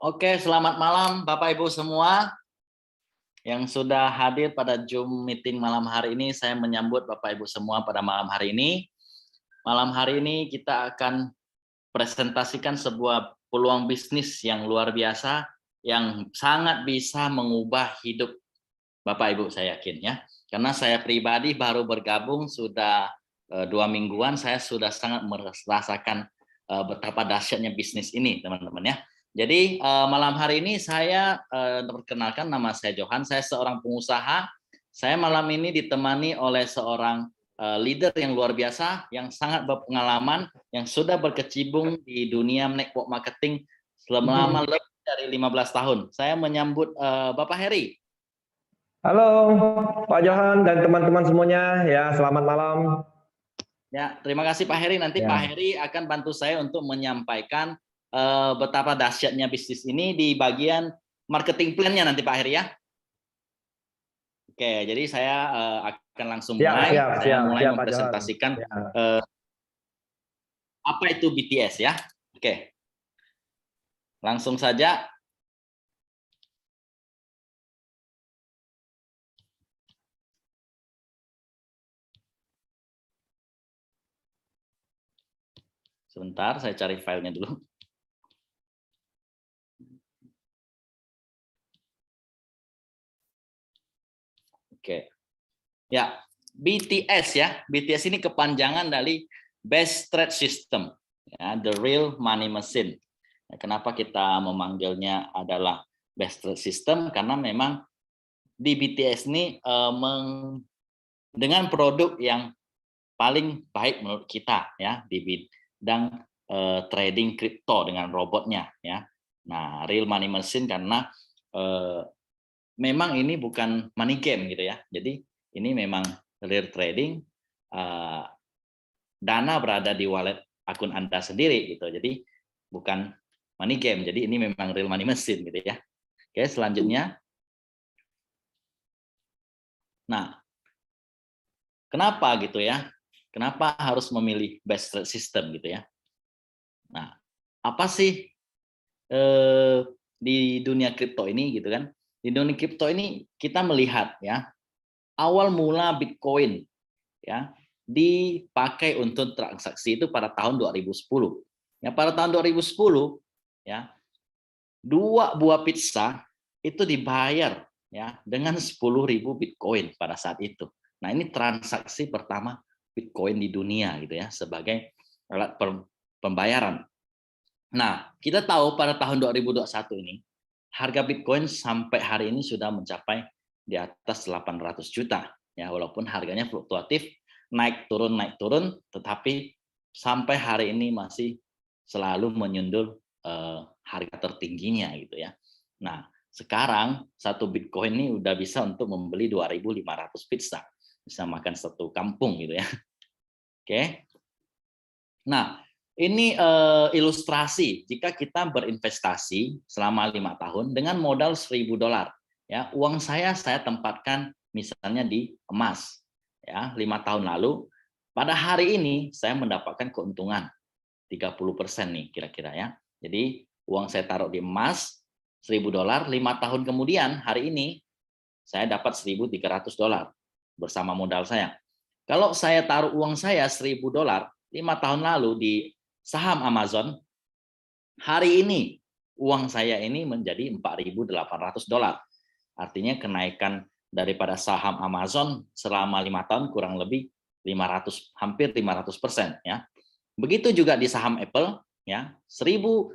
Oke, selamat malam Bapak Ibu semua yang sudah hadir pada Zoom meeting malam hari ini. Saya menyambut Bapak Ibu semua pada malam hari ini. Malam hari ini kita akan presentasikan sebuah peluang bisnis yang luar biasa yang sangat bisa mengubah hidup Bapak Ibu, saya yakin ya. Karena saya pribadi baru bergabung sudah 2 mingguan, saya sudah sangat merasakan betapa dahsyatnya bisnis ini, teman-teman ya. Jadi malam hari ini saya perkenalkan, nama saya Johan, saya seorang pengusaha. Saya malam ini ditemani oleh seorang leader yang luar biasa, yang sangat berpengalaman, yang sudah berkecimpung di dunia network marketing selama lebih dari 15 tahun. Saya menyambut Bapak Heri. Halo Pak Johan dan teman-teman semuanya, ya selamat malam. Ya, terima kasih Pak Heri. Nanti Ya. Pak Heri akan bantu saya untuk menyampaikan betapa dahsyatnya bisnis ini di bagian marketing plan-nya nanti Pak Heri ya. Oke, jadi saya akan langsung mulai. Saya mulai mempresentasikan apa itu BTS ya. Oke, langsung saja. Sebentar, saya cari filenya dulu. Oke. Ya, BTS ya. BTS ini kepanjangan dari Best Trade System, ya, The Real Money Machine. Ya, kenapa kita memanggilnya adalah Best Trade System? Karena memang di BTS ini dengan produk yang paling baik menurut kita ya di bidang trading kripto dengan robotnya ya. Nah, Real Money Machine karena memang ini bukan money game gitu ya. Jadi ini memang real trading, dana berada di wallet akun Anda sendiri gitu. Jadi bukan money game. Jadi ini memang real money machine gitu ya. Oke, selanjutnya. Nah, kenapa gitu ya? Kenapa harus memilih best trade system gitu ya? Nah, apa sih di dunia kripto ini gitu kan? Di dunia kripto ini kita melihat ya, awal mula Bitcoin ya dipakai untuk transaksi itu pada tahun 2010. Ya, pada tahun 2010 ya, 2 buah pizza itu dibayar ya dengan 10.000 Bitcoin pada saat itu. Nah, ini transaksi pertama Bitcoin di dunia gitu ya sebagai alat pembayaran. Nah, kita tahu pada tahun 2021 ini harga Bitcoin sampai hari ini sudah mencapai di atas 800 juta ya, walaupun harganya fluktuatif, naik turun, tetapi sampai hari ini masih selalu menyundul harga tertingginya gitu ya. Nah, sekarang satu Bitcoin ini udah bisa untuk membeli 2.500 pizza, bisa makan satu kampung gitu ya. Oke. Nah, ini ilustrasi jika kita berinvestasi selama 5 tahun dengan modal $1.000 ya, uang saya tempatkan misalnya di emas ya, 5 tahun lalu pada hari ini saya mendapatkan keuntungan 30% nih kira-kira ya. Jadi uang saya taruh di emas $1.000, 5 tahun kemudian hari ini saya dapat $1.300 bersama modal saya. Kalau saya taruh uang saya $1.000 5 tahun lalu di saham Amazon, hari ini uang saya ini menjadi $4.800. Artinya kenaikan daripada saham Amazon selama 5 tahun kurang lebih 500, hampir 500% ya. Begitu juga di saham Apple ya, $1.000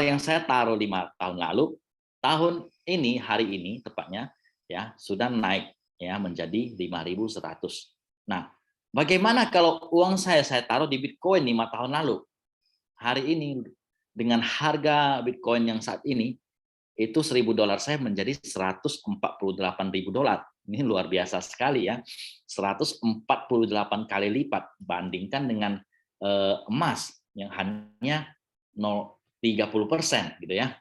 yang saya taruh 5 tahun lalu, tahun ini hari ini tepatnya ya sudah naik ya menjadi 5.100. Nah, bagaimana kalau uang saya taruh di Bitcoin 5 tahun lalu? Hari ini dengan harga Bitcoin yang saat ini itu $1.000 saya menjadi $148.000. Ini luar biasa sekali ya. 148 kali lipat bandingkan dengan emas yang hanya 30% gitu ya.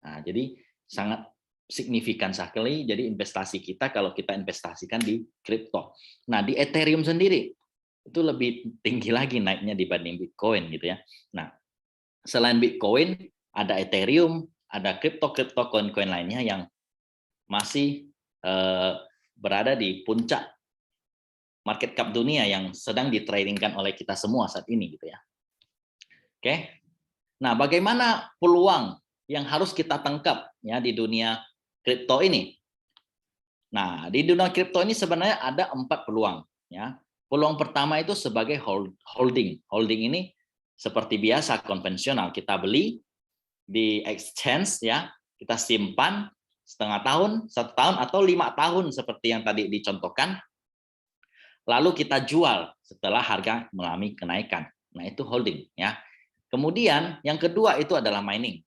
Nah, jadi sangat signifikan sekali. Jadi investasi kita kalau kita investasikan di kripto. Nah, di Ethereum sendiri itu lebih tinggi lagi naiknya dibanding Bitcoin gitu ya. Nah, selain Bitcoin ada Ethereum, ada kripto koin-koin lainnya yang masih berada di puncak market cap dunia yang sedang ditradingkan oleh kita semua saat ini gitu ya. Oke. Nah, bagaimana peluang yang harus kita tangkap ya di dunia kripto ini? Nah, di dunia kripto ini sebenarnya ada 4 peluang ya. Peluang pertama itu sebagai holding. Holding ini seperti biasa konvensional, kita beli di exchange ya, kita simpan setengah tahun, 1 tahun atau 5 tahun seperti yang tadi dicontohkan. Lalu kita jual setelah harga mengalami kenaikan. Nah, itu holding ya. Kemudian yang kedua itu adalah mining.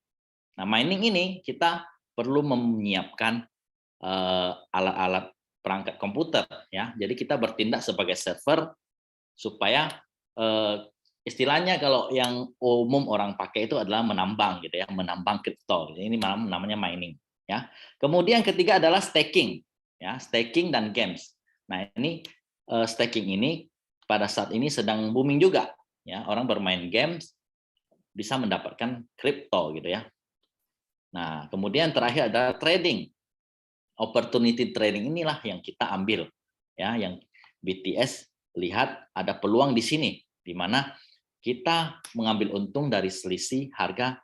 Nah, mining ini kita perlu menyiapkan alat-alat perangkat komputer ya. Jadi kita bertindak sebagai server supaya istilahnya kalau yang umum orang pakai itu adalah menambang gitu ya, menambang kripto. Ini namanya mining ya. Kemudian ketiga adalah staking ya, staking dan games. Nah, ini staking ini pada saat ini sedang booming juga ya, orang bermain games bisa mendapatkan kripto gitu ya. Nah, kemudian terakhir adalah trading. Opportunity trading inilah yang kita ambil ya, yang BTS lihat ada peluang di sini di mana kita mengambil untung dari selisih harga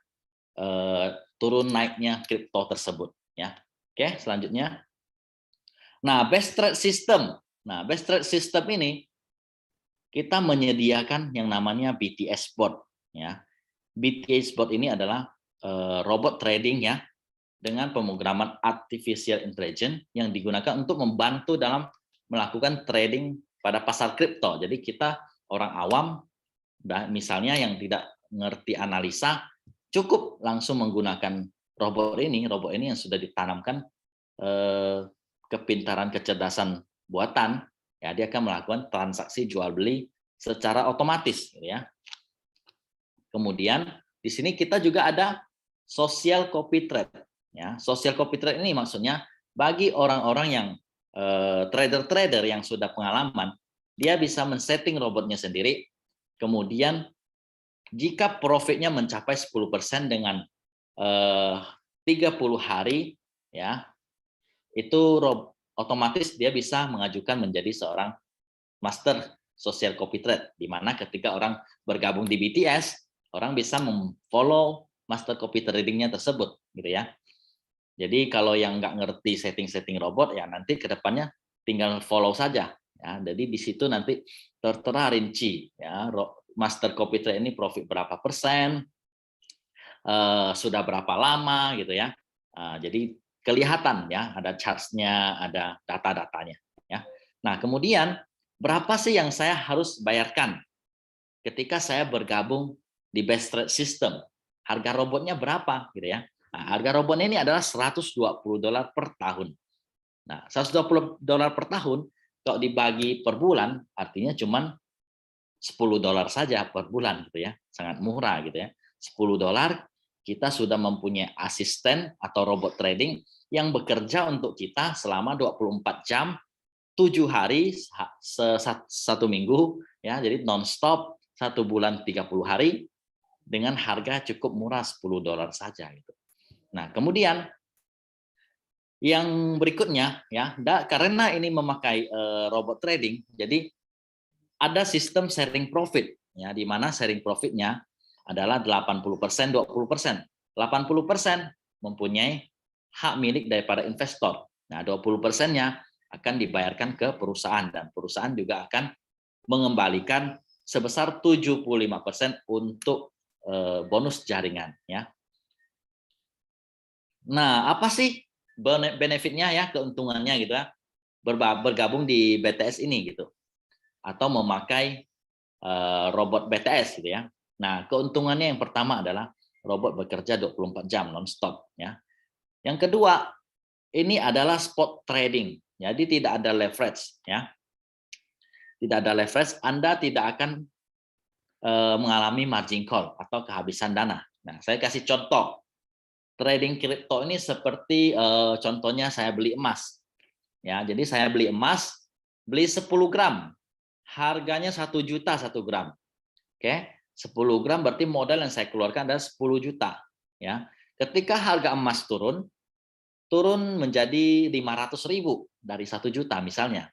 turun naiknya kripto tersebut ya. Oke, selanjutnya. Nah, best trade system. Nah, best trade system ini kita menyediakan yang namanya BTS bot ya. BTS bot ini adalah robot trading ya, dengan pemrograman artificial intelligence yang digunakan untuk membantu dalam melakukan trading pada pasar kripto. Jadi kita orang awam, misalnya yang tidak ngerti analisa, cukup langsung menggunakan robot ini yang sudah ditanamkan kepintaran kecerdasan buatan, ya dia akan melakukan transaksi jual beli secara otomatis, ya. Kemudian di sini kita juga ada social copy trade. Ya, social copy trade ini maksudnya bagi orang-orang yang trader-trader yang sudah pengalaman, dia bisa men-setting robotnya sendiri. Kemudian jika profitnya mencapai 10% dengan 30 hari, ya itu otomatis dia bisa mengajukan menjadi seorang master social copy trade, di mana ketika orang bergabung di BTS, orang bisa memfollow master copy tradingnya tersebut, gitu ya. Jadi kalau yang nggak ngerti setting-setting robot, ya nanti ke depannya tinggal follow saja. Ya, jadi di situ nanti tertera rinci, ya master copy trade ini profit berapa persen, sudah berapa lama gitu ya. Jadi kelihatan ya, ada charts-nya, ada data-datanya. Ya. Nah kemudian berapa sih yang saya harus bayarkan ketika saya bergabung di best trade system? Harga robotnya berapa gitu ya? Nah, harga robotnya ini adalah $120 per tahun. Nah, $120 per tahun kalau dibagi per bulan artinya cuma $10 saja per bulan gitu ya. Sangat murah gitu ya. $10 kita sudah mempunyai asisten atau robot trading yang bekerja untuk kita selama 24 jam, 7 hari, 1 minggu ya. Jadi non-stop 1 bulan 30 hari dengan harga cukup murah $10 saja gitu. Nah, kemudian yang berikutnya ya, karena ini memakai robot trading, jadi ada sistem sharing profit ya, di mana sharing profitnya adalah 80%, 20%. 80% mempunyai hak milik daripada investor. Nah, 20%-nya akan dibayarkan ke perusahaan dan perusahaan juga akan mengembalikan sebesar 75% untuk bonus jaringan ya. Nah, apa sih benefitnya ya, keuntungannya gitu ya, bergabung di BTS ini gitu, atau memakai robot BTS gitu ya. Nah, keuntungannya yang pertama adalah robot bekerja 24 jam non-stop ya. Yang kedua, ini adalah spot trading. Jadi tidak ada leverage ya. Tidak ada leverage, Anda tidak akan mengalami margin call atau kehabisan dana. Nah, saya kasih contoh. Trading kripto ini seperti contohnya saya beli emas. Ya, jadi saya beli emas, beli 10 gram. Harganya 1 juta 1 gram. Oke, 10 gram berarti modal yang saya keluarkan adalah 10 juta, ya. Ketika harga emas turun menjadi 500.000 dari 1 juta misalnya.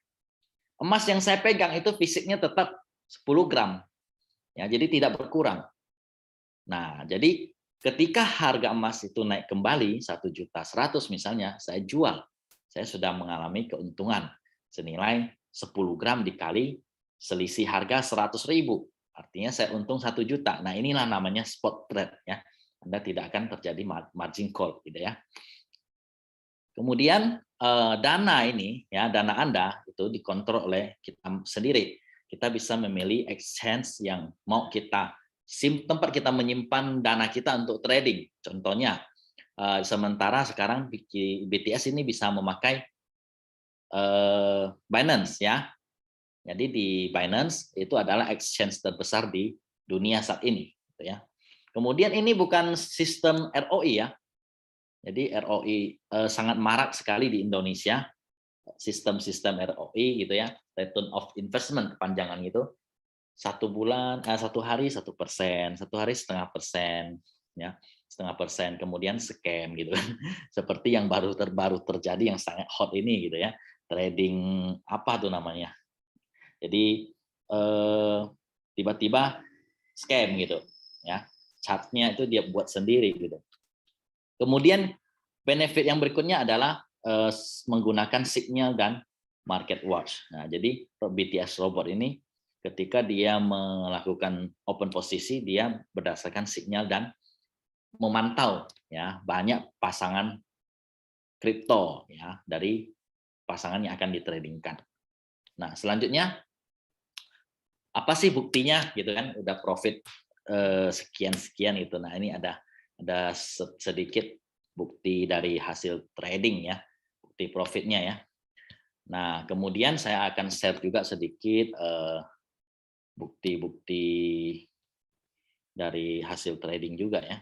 Emas yang saya pegang itu fisiknya tetap 10 gram. Ya, jadi tidak berkurang. Nah, jadi ketika harga emas itu naik kembali 1.100.000 misalnya, saya jual. Saya sudah mengalami keuntungan senilai 10 gram dikali selisih harga 100.000. Artinya saya untung 1 juta. Nah, inilah namanya spot trade ya. Anda tidak akan terjadi margin call gitu ya. Kemudian dana ini ya, dana Anda itu dikontrol oleh kita sendiri. Kita bisa memilih exchange yang mau kita tempat kita menyimpan dana kita untuk trading. Contohnya sementara sekarang BTS ini bisa memakai Binance ya. Jadi di Binance itu adalah exchange terbesar di dunia saat ini gitu ya. Kemudian ini bukan sistem ROI ya. Jadi ROI sangat marak sekali di Indonesia, sistem-sistem ROI gitu ya, return of investment kepanjangan gitu, 1 hari 1%, 1 hari 0,5%, ya 0,5%, kemudian scam gitu kan, seperti yang baru terjadi yang sangat hot ini gitu ya, trading apa tuh namanya, jadi tiba-tiba scam gitu, ya chartnya itu dia buat sendiri gitu. Kemudian benefit yang berikutnya adalah menggunakan signal dan market watch. Nah, jadi BTS Robot ini ketika dia melakukan open posisi, dia berdasarkan signal dan memantau ya banyak pasangan kripto ya dari pasangan yang akan ditradingkan. Nah, selanjutnya apa sih buktinya gitu kan? Udah profit sekian itu. Nah, ini ada sedikit bukti dari hasil trading ya, bukti profitnya ya. Nah, kemudian saya akan share juga sedikit bukti-bukti dari hasil trading juga ya.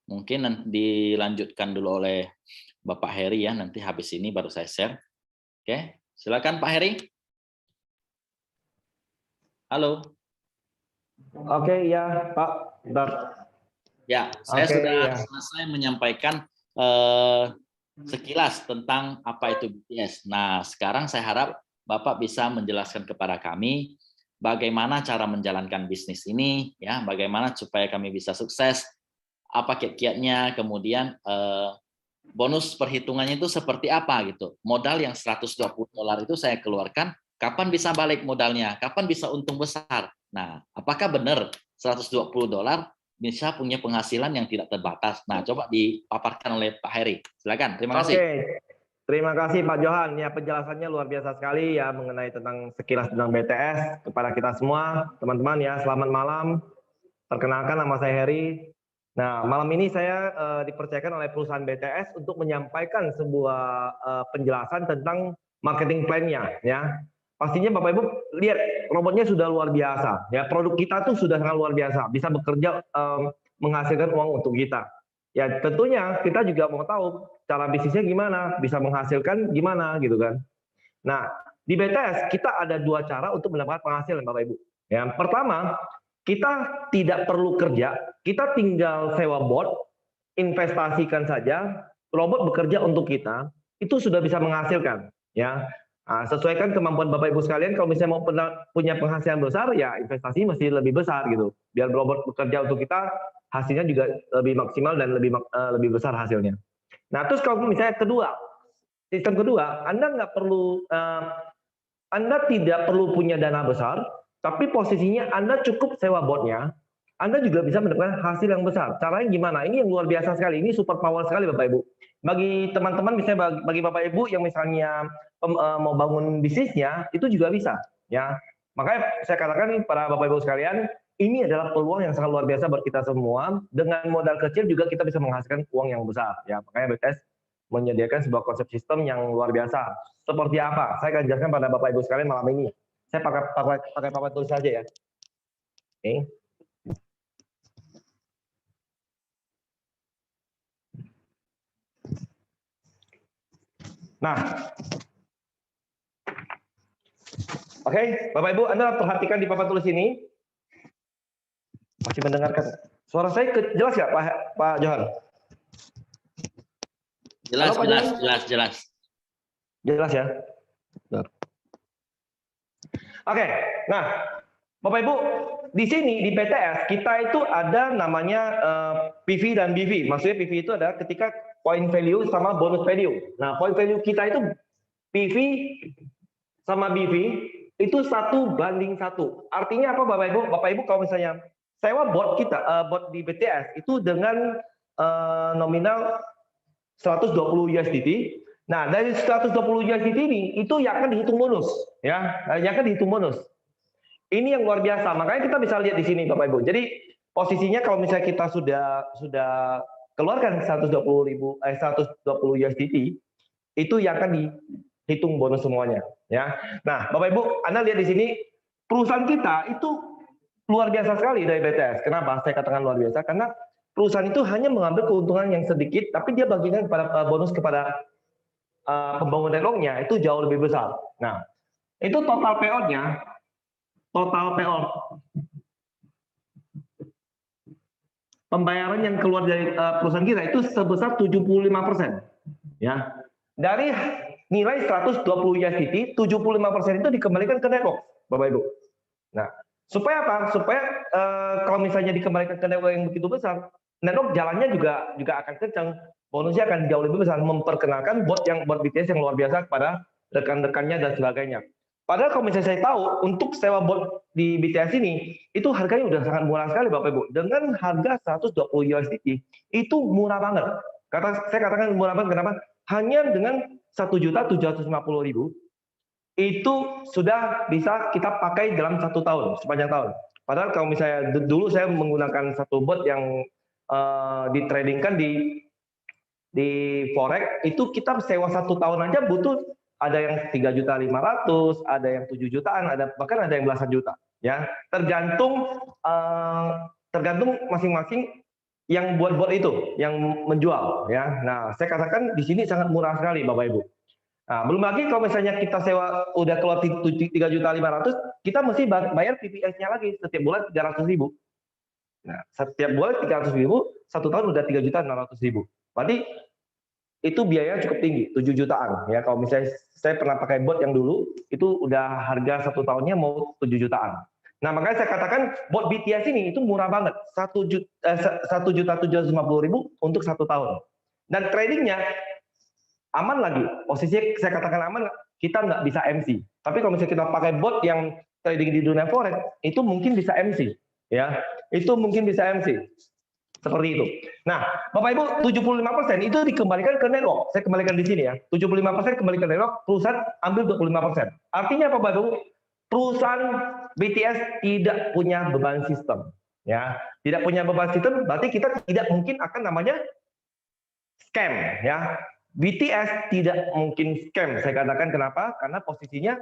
Mungkin nanti dilanjutkan dulu oleh Bapak Heri ya, nanti habis ini baru saya share. Oke, silakan Pak Heri. Halo. Oke, ya Pak. Bentar. Ya, saya Oke, sudah ya. selesai menyampaikan sekilas tentang apa itu BTS. Nah, sekarang saya harap Bapak bisa menjelaskan kepada kami bagaimana cara menjalankan bisnis ini, ya, bagaimana supaya kami bisa sukses, apa kiat-kiatnya, kemudian bonus perhitungannya itu seperti apa gitu. Modal yang $120 itu saya keluarkan, kapan bisa balik modalnya, kapan bisa untung besar. Nah, apakah benar $120 bisa punya penghasilan yang tidak terbatas? Nah, coba dipaparkan oleh Pak Heri. Silakan, terima kasih. Oke, terima kasih Pak Johan. Ya, penjelasannya luar biasa sekali ya mengenai tentang sekilas tentang BTS kepada kita semua, teman-teman ya. Selamat malam. Perkenalkan nama saya Heri. Nah, malam ini saya dipercayakan oleh perusahaan BTS untuk menyampaikan sebuah penjelasan tentang marketing plan-nya ya. Pastinya Bapak Ibu lihat robotnya sudah luar biasa ya. Produk kita tuh sudah sangat luar biasa, bisa bekerja menghasilkan uang untuk kita. Ya, tentunya kita juga mau tahu cara bisnisnya gimana, bisa menghasilkan gimana gitu kan. Nah, di BTS kita ada 2 cara untuk mendapatkan penghasilan Bapak Ibu. Yang pertama, kita tidak perlu kerja, kita tinggal sewa bot, investasikan saja, robot bekerja untuk kita, itu sudah bisa menghasilkan ya. Nah, sesuaikan kemampuan Bapak Ibu sekalian, kalau misalnya mau punya penghasilan besar ya investasi mesti lebih besar gitu. Biar robot bekerja untuk kita, hasilnya juga lebih maksimal dan lebih besar hasilnya. Nah, terus kalau misalnya sistem kedua, Anda tidak perlu punya dana besar, tapi posisinya Anda cukup sewa botnya, Anda juga bisa mendapatkan hasil yang besar. Caranya gimana? Ini yang luar biasa sekali, ini super power sekali Bapak Ibu. Bagi teman-teman, misalnya bagi Bapak Ibu yang misalnya mau bangun bisnisnya, itu juga bisa. Ya, makanya saya katakan para Bapak Ibu sekalian, ini adalah peluang yang sangat luar biasa buat kita semua. Dengan modal kecil juga kita bisa menghasilkan uang yang besar. Ya, makanya BTS menyediakan sebuah konsep sistem yang luar biasa. Seperti apa? Saya akan jelaskan pada Bapak Ibu sekalian malam ini. Saya pakai papan tulis saja ya. Oke. Nah, oke, Bapak Ibu, Anda perhatikan di papan tulis ini. Masih mendengarkan? Suara saya jelas nggak, Pak Johan? Jelas, Halo, Pak jelas, Johan? jelas, jelas. Jelas ya. Bentar. Oke, nah Bapak Ibu, di sini di PTS kita itu ada namanya PV dan BV. Maksudnya PV itu adalah ketika point value sama bonus value. Nah, point value kita itu PV sama BV itu 1:1. Artinya apa Bapak Ibu? Bapak Ibu kalau misalnya sewa bot kita, bot di BTS itu dengan nominal 120 USDT. Nah, dari 120 USDT ini itu yang akan dihitung bonus, ya, yang akan dihitung bonus. Ini yang luar biasa. Makanya kita bisa lihat di sini, Bapak Ibu. Jadi posisinya kalau misalnya kita sudah keluarkan 120 USDT, itu yang akan dihitung bonus semuanya, ya. Nah, Bapak Ibu, Anda lihat di sini perusahaan kita itu luar biasa sekali dari BTS. Kenapa? Saya katakan luar biasa karena perusahaan itu hanya mengambil keuntungan yang sedikit, tapi dia bagikan kepada bonus kepada pembangun networknya itu jauh lebih besar. Nah, itu total payout-nya, total payout pembayaran yang keluar dari perusahaan kita itu sebesar 75%. Ya. Dari nilai 120 USDT, 75% itu dikembalikan ke network, Bapak Ibu. Nah, supaya apa? Supaya kalau misalnya dikembalikan ke network yang begitu besar, network jalannya juga akan kencang, bonusnya akan jauh lebih besar, memperkenalkan bot BTS yang luar biasa kepada rekan-rekannya dan sebagainya. Padahal kalau misalnya saya tahu untuk sewa bot di BTS ini itu harganya udah sangat murah sekali Bapak Ibu. Dengan harga 120 USDT itu murah banget. Saya katakan murah banget kenapa? Hanya dengan 1.750.000 itu sudah bisa kita pakai dalam 1 tahun, sepanjang tahun. Padahal kalau misalnya dulu saya menggunakan satu bot yang ditradingkan di forex itu kita sewa 1 tahun aja butuh ada yang 3.500.000, ada yang 7 jutaan, bahkan ada yang belasan juta. Ya, tergantung masing-masing yang buat bot itu, yang menjual. Ya, nah saya katakan di sini sangat murah sekali, Bapak Ibu. Nah, belum lagi kalau misalnya kita sewa udah keluar 3.500.000, kita mesti bayar PPS-nya lagi setiap bulan 300.000. Nah, setiap bulan 300.000, 1 tahun udah 3.600.000. Berarti itu biayanya cukup tinggi, 7 jutaan. Ya, kalau misalnya saya pernah pakai bot yang dulu, itu udah harga 1 tahunnya mau 7 jutaan. Nah, makanya saya katakan bot BTS ini itu murah banget, 1.750.000 untuk 1 tahun. Dan tradingnya aman lagi. Posisinya saya katakan aman, kita nggak bisa MC. Tapi kalau misalnya kita pakai bot yang trading di dunia forex, itu mungkin bisa MC. Ya, itu mungkin bisa MC. Seperti itu. Nah, Bapak Ibu, 75% itu dikembalikan ke network. Saya kembalikan di sini ya. 75% kembali ke network, perusahaan ambil 25%. Artinya apa, Bapak Ibu? Perusahaan BTS tidak punya beban sistem. Ya, tidak punya beban sistem berarti kita tidak mungkin akan namanya scam, ya. BTS tidak mungkin scam. Saya katakan kenapa? Karena posisinya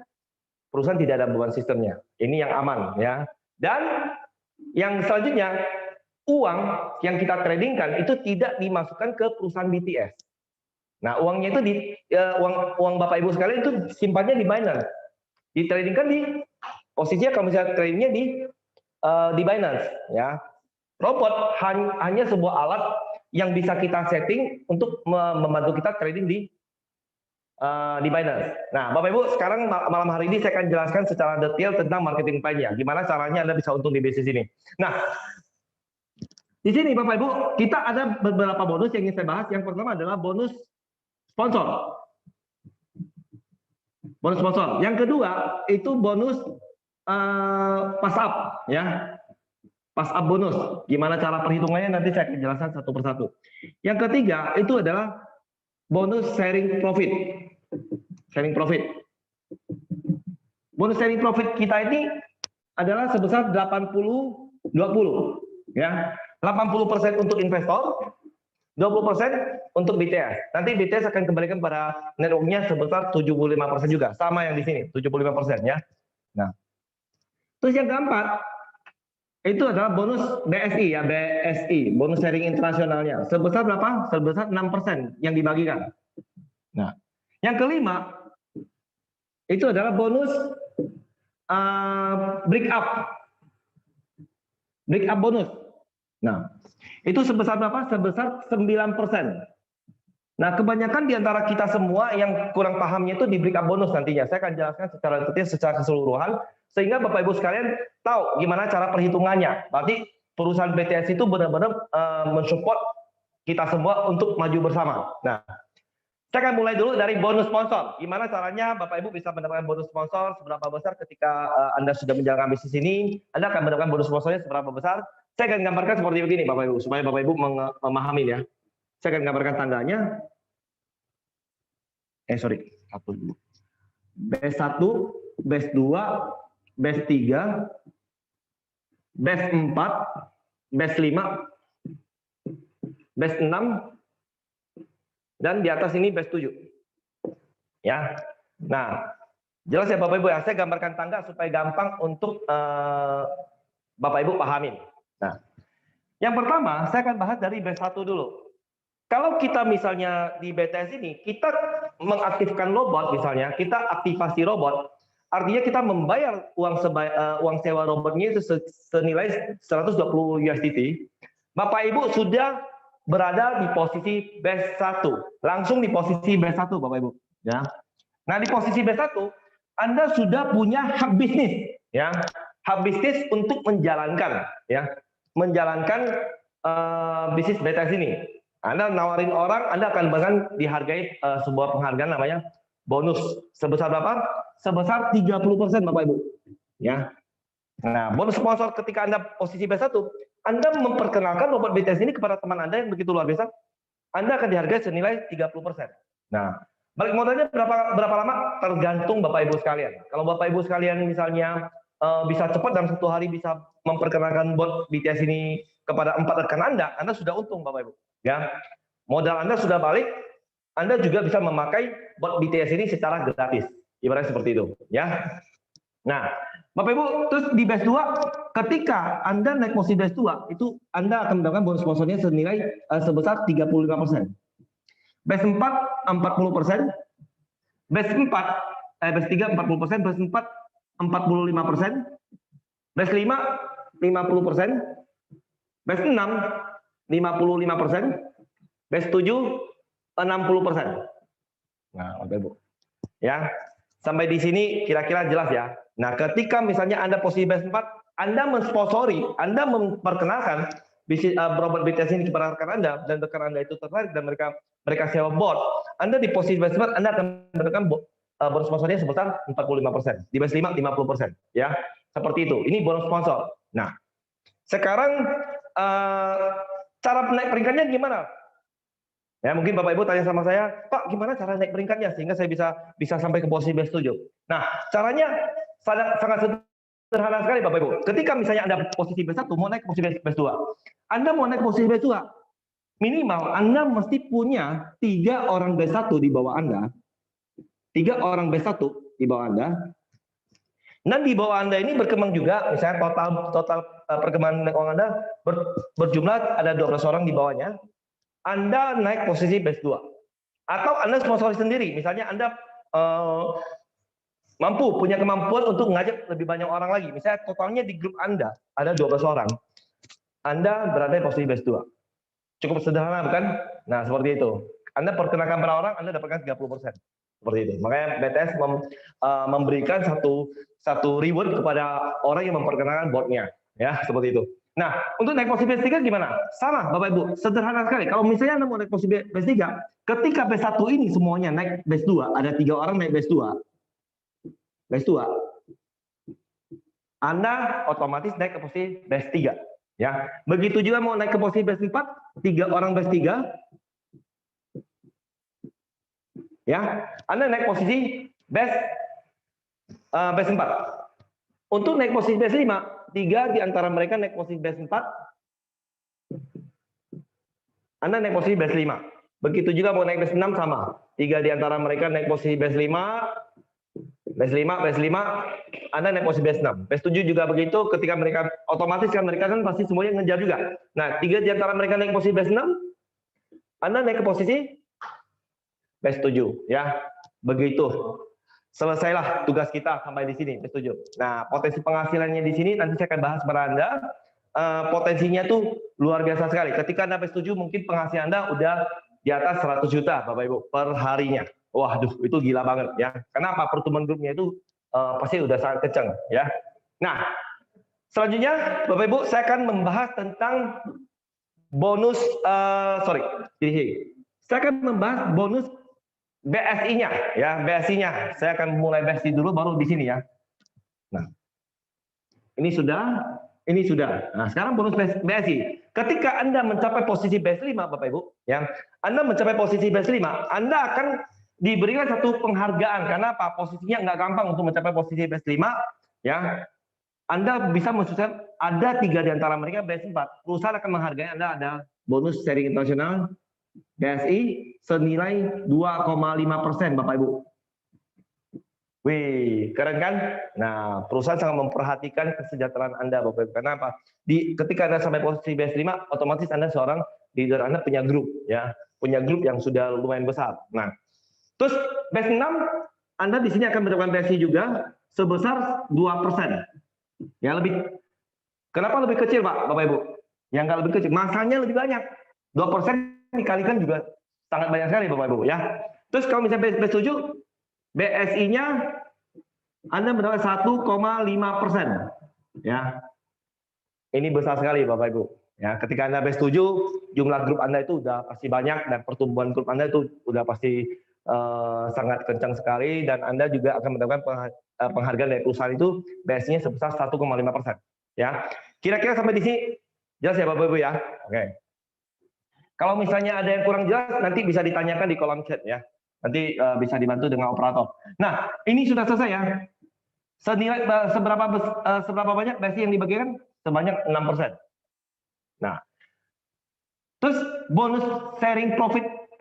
perusahaan tidak ada beban sistemnya. Ini yang aman, ya. Dan yang selanjutnya, uang yang kita tradingkan itu tidak dimasukkan ke perusahaan BTS. Nah, uangnya itu uang Bapak Ibu sekalian itu simpannya di Binance. Ditradingkan di posisinya kalau misalnya tradingnya di Binance, ya. Robot hanya sebuah alat yang bisa kita setting untuk membantu kita trading di Binance. Nah, Bapak Ibu, sekarang malam hari ini saya akan jelaskan secara detail tentang marketing plan-nya. Gimana caranya Anda bisa untung di bisnis ini. Nah, di sini Bapak Ibu, kita ada beberapa bonus yang ingin saya bahas. Yang pertama adalah bonus sponsor. Bonus sponsor. Yang kedua itu bonus pass up, ya. Pass up bonus. Gimana cara perhitungannya nanti saya akan jelaskan satu persatu. Yang ketiga itu adalah bonus sharing profit. Sharing profit. Bonus sharing profit kita ini adalah sebesar 80-20, ya. 80% untuk investor, 20% untuk BTS. Nanti BTS akan kembalikan pada networknya sebesar 75% juga, sama yang di sini, 75% ya. Nah, terus yang keempat itu adalah bonus BSI ya, BSI, bonus sharing internasionalnya. Sebesar berapa? Sebesar 6% yang dibagikan. Nah, Yang kelima, itu adalah bonus break up. Break up bonus. Nah, itu sebesar berapa? Sebesar 9%. Nah, kebanyakan di antara kita semua yang kurang pahamnya itu di break up bonus nantinya. Saya akan jelaskan secara detail, secara keseluruhan, sehingga Bapak Ibu sekalian tahu gimana cara perhitungannya. Berarti perusahaan BTS itu benar-benar mensupport kita semua untuk maju bersama. Nah, saya akan mulai dulu dari bonus sponsor. Gimana caranya Bapak Ibu bisa mendapatkan bonus sponsor, seberapa besar ketika Anda sudah menjalankan bisnis ini, Anda akan mendapatkan bonus sponsornya seberapa besar. Saya akan gambarkan seperti begini Bapak Ibu, supaya Bapak Ibu memahami ya. Saya akan gambarkan tandanya. Hapus dulu. Batch 1, batch 2, batch 3, batch 4, batch 5, batch 6, dan di atas ini batch 7. Ya. Nah, jelas ya Bapak Ibu ya, saya gambarkan tangga supaya gampang untuk Bapak Ibu pahamin. Nah, yang pertama saya akan bahas dari batch 1 dulu. Kalau kita misalnya di BTS ini, kita mengaktifkan robot misalnya, kita aktivasi robot, artinya kita membayar uang sewa robotnya itu senilai 120 USDT. Bapak Ibu sudah berada di posisi batch 1, langsung di posisi batch 1 Bapak Ibu. Ya. Nah di posisi batch 1, Anda sudah punya hak bisnis, ya, hak bisnis untuk menjalankan bisnis BTS ini. Anda nawarin orang, Anda akan bahkan dihargai sebuah penghargaan namanya bonus. Sebesar berapa? Sebesar 30% Bapak Ibu. Ya. Nah, bonus sponsor ketika Anda posisi batch 1, Anda memperkenalkan robot BTS ini kepada teman Anda yang begitu luar biasa, Anda akan dihargai senilai 30%. Nah, balik modalnya berapa lama? Tergantung Bapak Ibu sekalian. Kalau Bapak Ibu sekalian misalnya bisa cepat dalam 1 hari bisa memperkenalkan bot BTS ini kepada 4 rekan Anda sudah untung Bapak Ibu. Ya, modal Anda sudah balik, Anda juga bisa memakai bot BTS ini secara gratis. Ibaratnya seperti itu, ya. Nah, Bapak Ibu, terus di batch 2, ketika Anda naik posisi batch 2, itu Anda akan mendapatkan bonus sponsornya senilai sebesar 35%. Batch 4, 40%. Batch 3, 40%. Batch 4, 45%. Batch 5, 50%. Batch 6, 55%, batch 7, 60%. Nah, Bapak Ibu. Ya. Sampai di sini kira-kira jelas ya. Nah, ketika misalnya Anda posisi batch 4, Anda mensponsori, Anda memperkenalkan bisnis robot BTS ini kepada rekan Anda dan rekan Anda itu tertarik dan mereka sewa bot. Anda di posisi batch 4, Anda akan mendapatkan bonus sponsornya sebesar 45%. Di batch 5 50%, ya. Seperti itu. Ini bonus sponsor. Nah, sekarang cara naik peringkatnya gimana? Ya, mungkin Bapak Ibu tanya sama saya, Pak, gimana cara naik peringkatnya sehingga saya bisa sampai ke posisi batch 7? Nah, caranya sangat sederhana sekali Bapak Ibu. Ketika misalnya Anda posisi batch 1 mau naik ke posisi batch 2. Anda mau naik posisi batch 2, minimal Anda mesti punya 3 orang batch 1 di bawah Anda. 3 orang batch 1 di bawah Anda. Dan di bawah Anda ini berkembang juga, misalnya total perkembangan uang Anda berjumlah ada 12 orang di bawahnya. Anda naik posisi batch 2. Atau Anda sponsori sendiri, misalnya Anda punya kemampuan untuk mengajak lebih banyak orang lagi. Misalnya totalnya di grup Anda ada 12 orang. Anda berada di posisi batch 2. Cukup sederhana bukan? Nah, seperti itu. Anda perkenalkan per orang, Anda dapatkan 30%. Seperti itu. Makanya BTS memberikan satu reward kepada orang yang memperkenalkan botnya, ya seperti itu. Nah, untuk naik posisi batch 3 gimana? Sama, Bapak Ibu, sederhana sekali. Kalau misalnya Anda mau naik posisi batch 3, ketika batch 1 ini semuanya naik batch 2, ada 3 orang naik batch 2. Batch 2. Anda otomatis naik ke posisi batch 3, ya. Begitu juga mau naik ke posisi batch 4, 3 orang batch 3. Ya, Anda naik posisi batch 4. Untuk naik posisi batch 5, 3 di antara mereka naik posisi batch 4. Anda naik posisi batch 5. Begitu juga mau naik batch 6 sama. 3 di antara mereka naik posisi batch 5. Batch 5, Anda naik posisi batch 6. Batch 7 juga begitu, ketika mereka otomatis kan mereka kan pasti semuanya ngejar juga. Nah, 3 di antara mereka naik posisi batch 6, Anda naik ke posisi batch 7, ya. Begitu. Selesailah tugas kita sampai di sini, setuju. Nah, potensi penghasilannya di sini nanti saya akan bahas kepada Anda. Potensinya tuh luar biasa sekali. Ketika Anda setuju, mungkin penghasilan Anda udah di atas 100 juta, Bapak Ibu, per harinya. Waduh, itu gila banget ya. Kenapa? Pertumbuhan grupnya itu pasti udah sangat kencang ya. Nah, selanjutnya Bapak Ibu, saya akan membahas tentang bonus, saya akan membahas bonus BSI-nya ya, BSI-nya. Saya akan mulai BSI dulu baru di sini ya. Nah, ini sudah. Nah, sekarang bonus BSI. Ketika Anda mencapai posisi BSI 5, Bapak Ibu, ya. Anda mencapai posisi BSI 5, Anda akan diberikan satu penghargaan. Karena apa? Posisinya nggak gampang untuk mencapai posisi BSI 5, ya. Anda bisa mensukseskan, ada 3 di antara mereka BSI 4. Perusahaan akan menghargai Anda, ada bonus sharing internasional BSI senilai 2,5%, Bapak Ibu. Wih, keren kan? Nah, perusahaan sangat memperhatikan kesejahteraan Anda, Bapak Ibu. Karena apa? Ketika Anda sampai posisi BSI 5, otomatis Anda seorang leader, Anda punya grup, ya, punya grup yang sudah lumayan besar. Nah, terus BSI 6, Anda di sini akan mendapatkan BSI juga sebesar 2%. Ya, lebih. Kenapa lebih kecil, Pak, Bapak Ibu? Yang nggak lebih kecil, masanya lebih banyak. 2% dikalikan juga sangat banyak sekali, Bapak Ibu, ya. Terus kalau misalnya B7, BSI-nya Anda mendapat 1,5%. Ya. Ini besar sekali, Bapak Ibu. Ya, ketika Anda B7, jumlah grup Anda itu udah pasti banyak dan pertumbuhan grup Anda itu udah pasti sangat kencang sekali, dan Anda juga akan mendapatkan penghargaan dari perusahaan itu BSI-nya sebesar 1,5%. Ya. Kira-kira sampai di sini jelas ya, Bapak Ibu ya? Oke. Kalau misalnya ada yang kurang jelas, nanti bisa ditanyakan di kolom chat ya. Nanti bisa dibantu dengan operator. Nah, ini sudah selesai ya. Senilai seberapa banyak BSI yang dibagikan? Sebanyak 6%. Nah, terus bonus sharing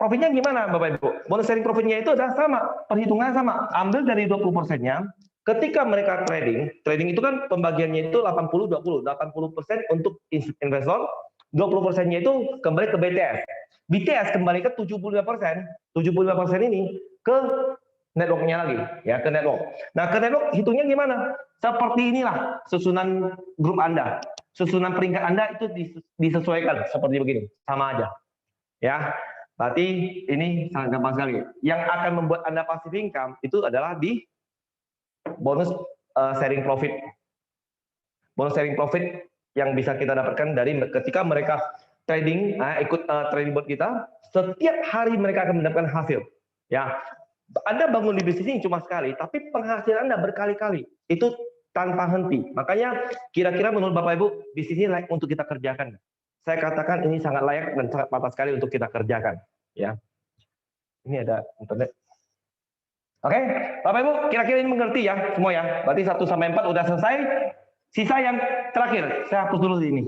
profitnya gimana, Bapak Ibu? Bonus sharing profitnya itu adalah sama, perhitungannya sama. Ambil dari 20%-nya. Ketika mereka trading itu kan pembagiannya itu 80-20. 80% untuk investor, 20%-nya itu kembali ke BTS. BTS kembali ke 75%. 75% ini ke network-nya lagi, ya, ke network. Nah, ke network hitungnya gimana? Seperti inilah susunan grup Anda. Susunan peringkat Anda itu disesuaikan seperti begini, sama aja. Ya. Berarti ini sangat gampang sekali. Yang akan membuat Anda passive income itu adalah di bonus sharing profit. Bonus sharing profit yang bisa kita dapatkan dari ketika mereka trading, ikut trading bot kita, setiap hari mereka akan mendapatkan hasil. Ya, Anda bangun di bisnis ini cuma sekali, tapi penghasilan Anda berkali-kali. Itu tanpa henti. Makanya kira-kira menurut Bapak Ibu, bisnis ini layak untuk kita kerjakan. Saya katakan ini sangat layak dan sangat pantas sekali untuk kita kerjakan. Ya, ini ada internet. Oke, Bapak Ibu, kira-kira ini mengerti ya semua ya. Berarti 1-4 udah selesai. Sisa yang terakhir, saya hapus dulu ini.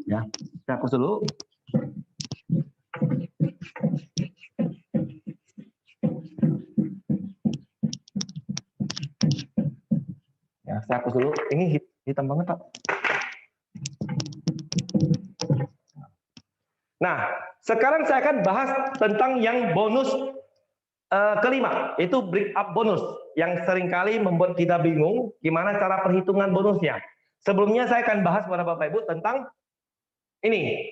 Ya, saya hapus dulu. Ya, saya hapus dulu. Ini hitam banget, Pak. Nah, sekarang saya akan bahas tentang yang bonus kelima, itu break up bonus, yang seringkali membuat kita bingung gimana cara perhitungan bonusnya. Sebelumnya saya akan bahas kepada Bapak Ibu tentang ini,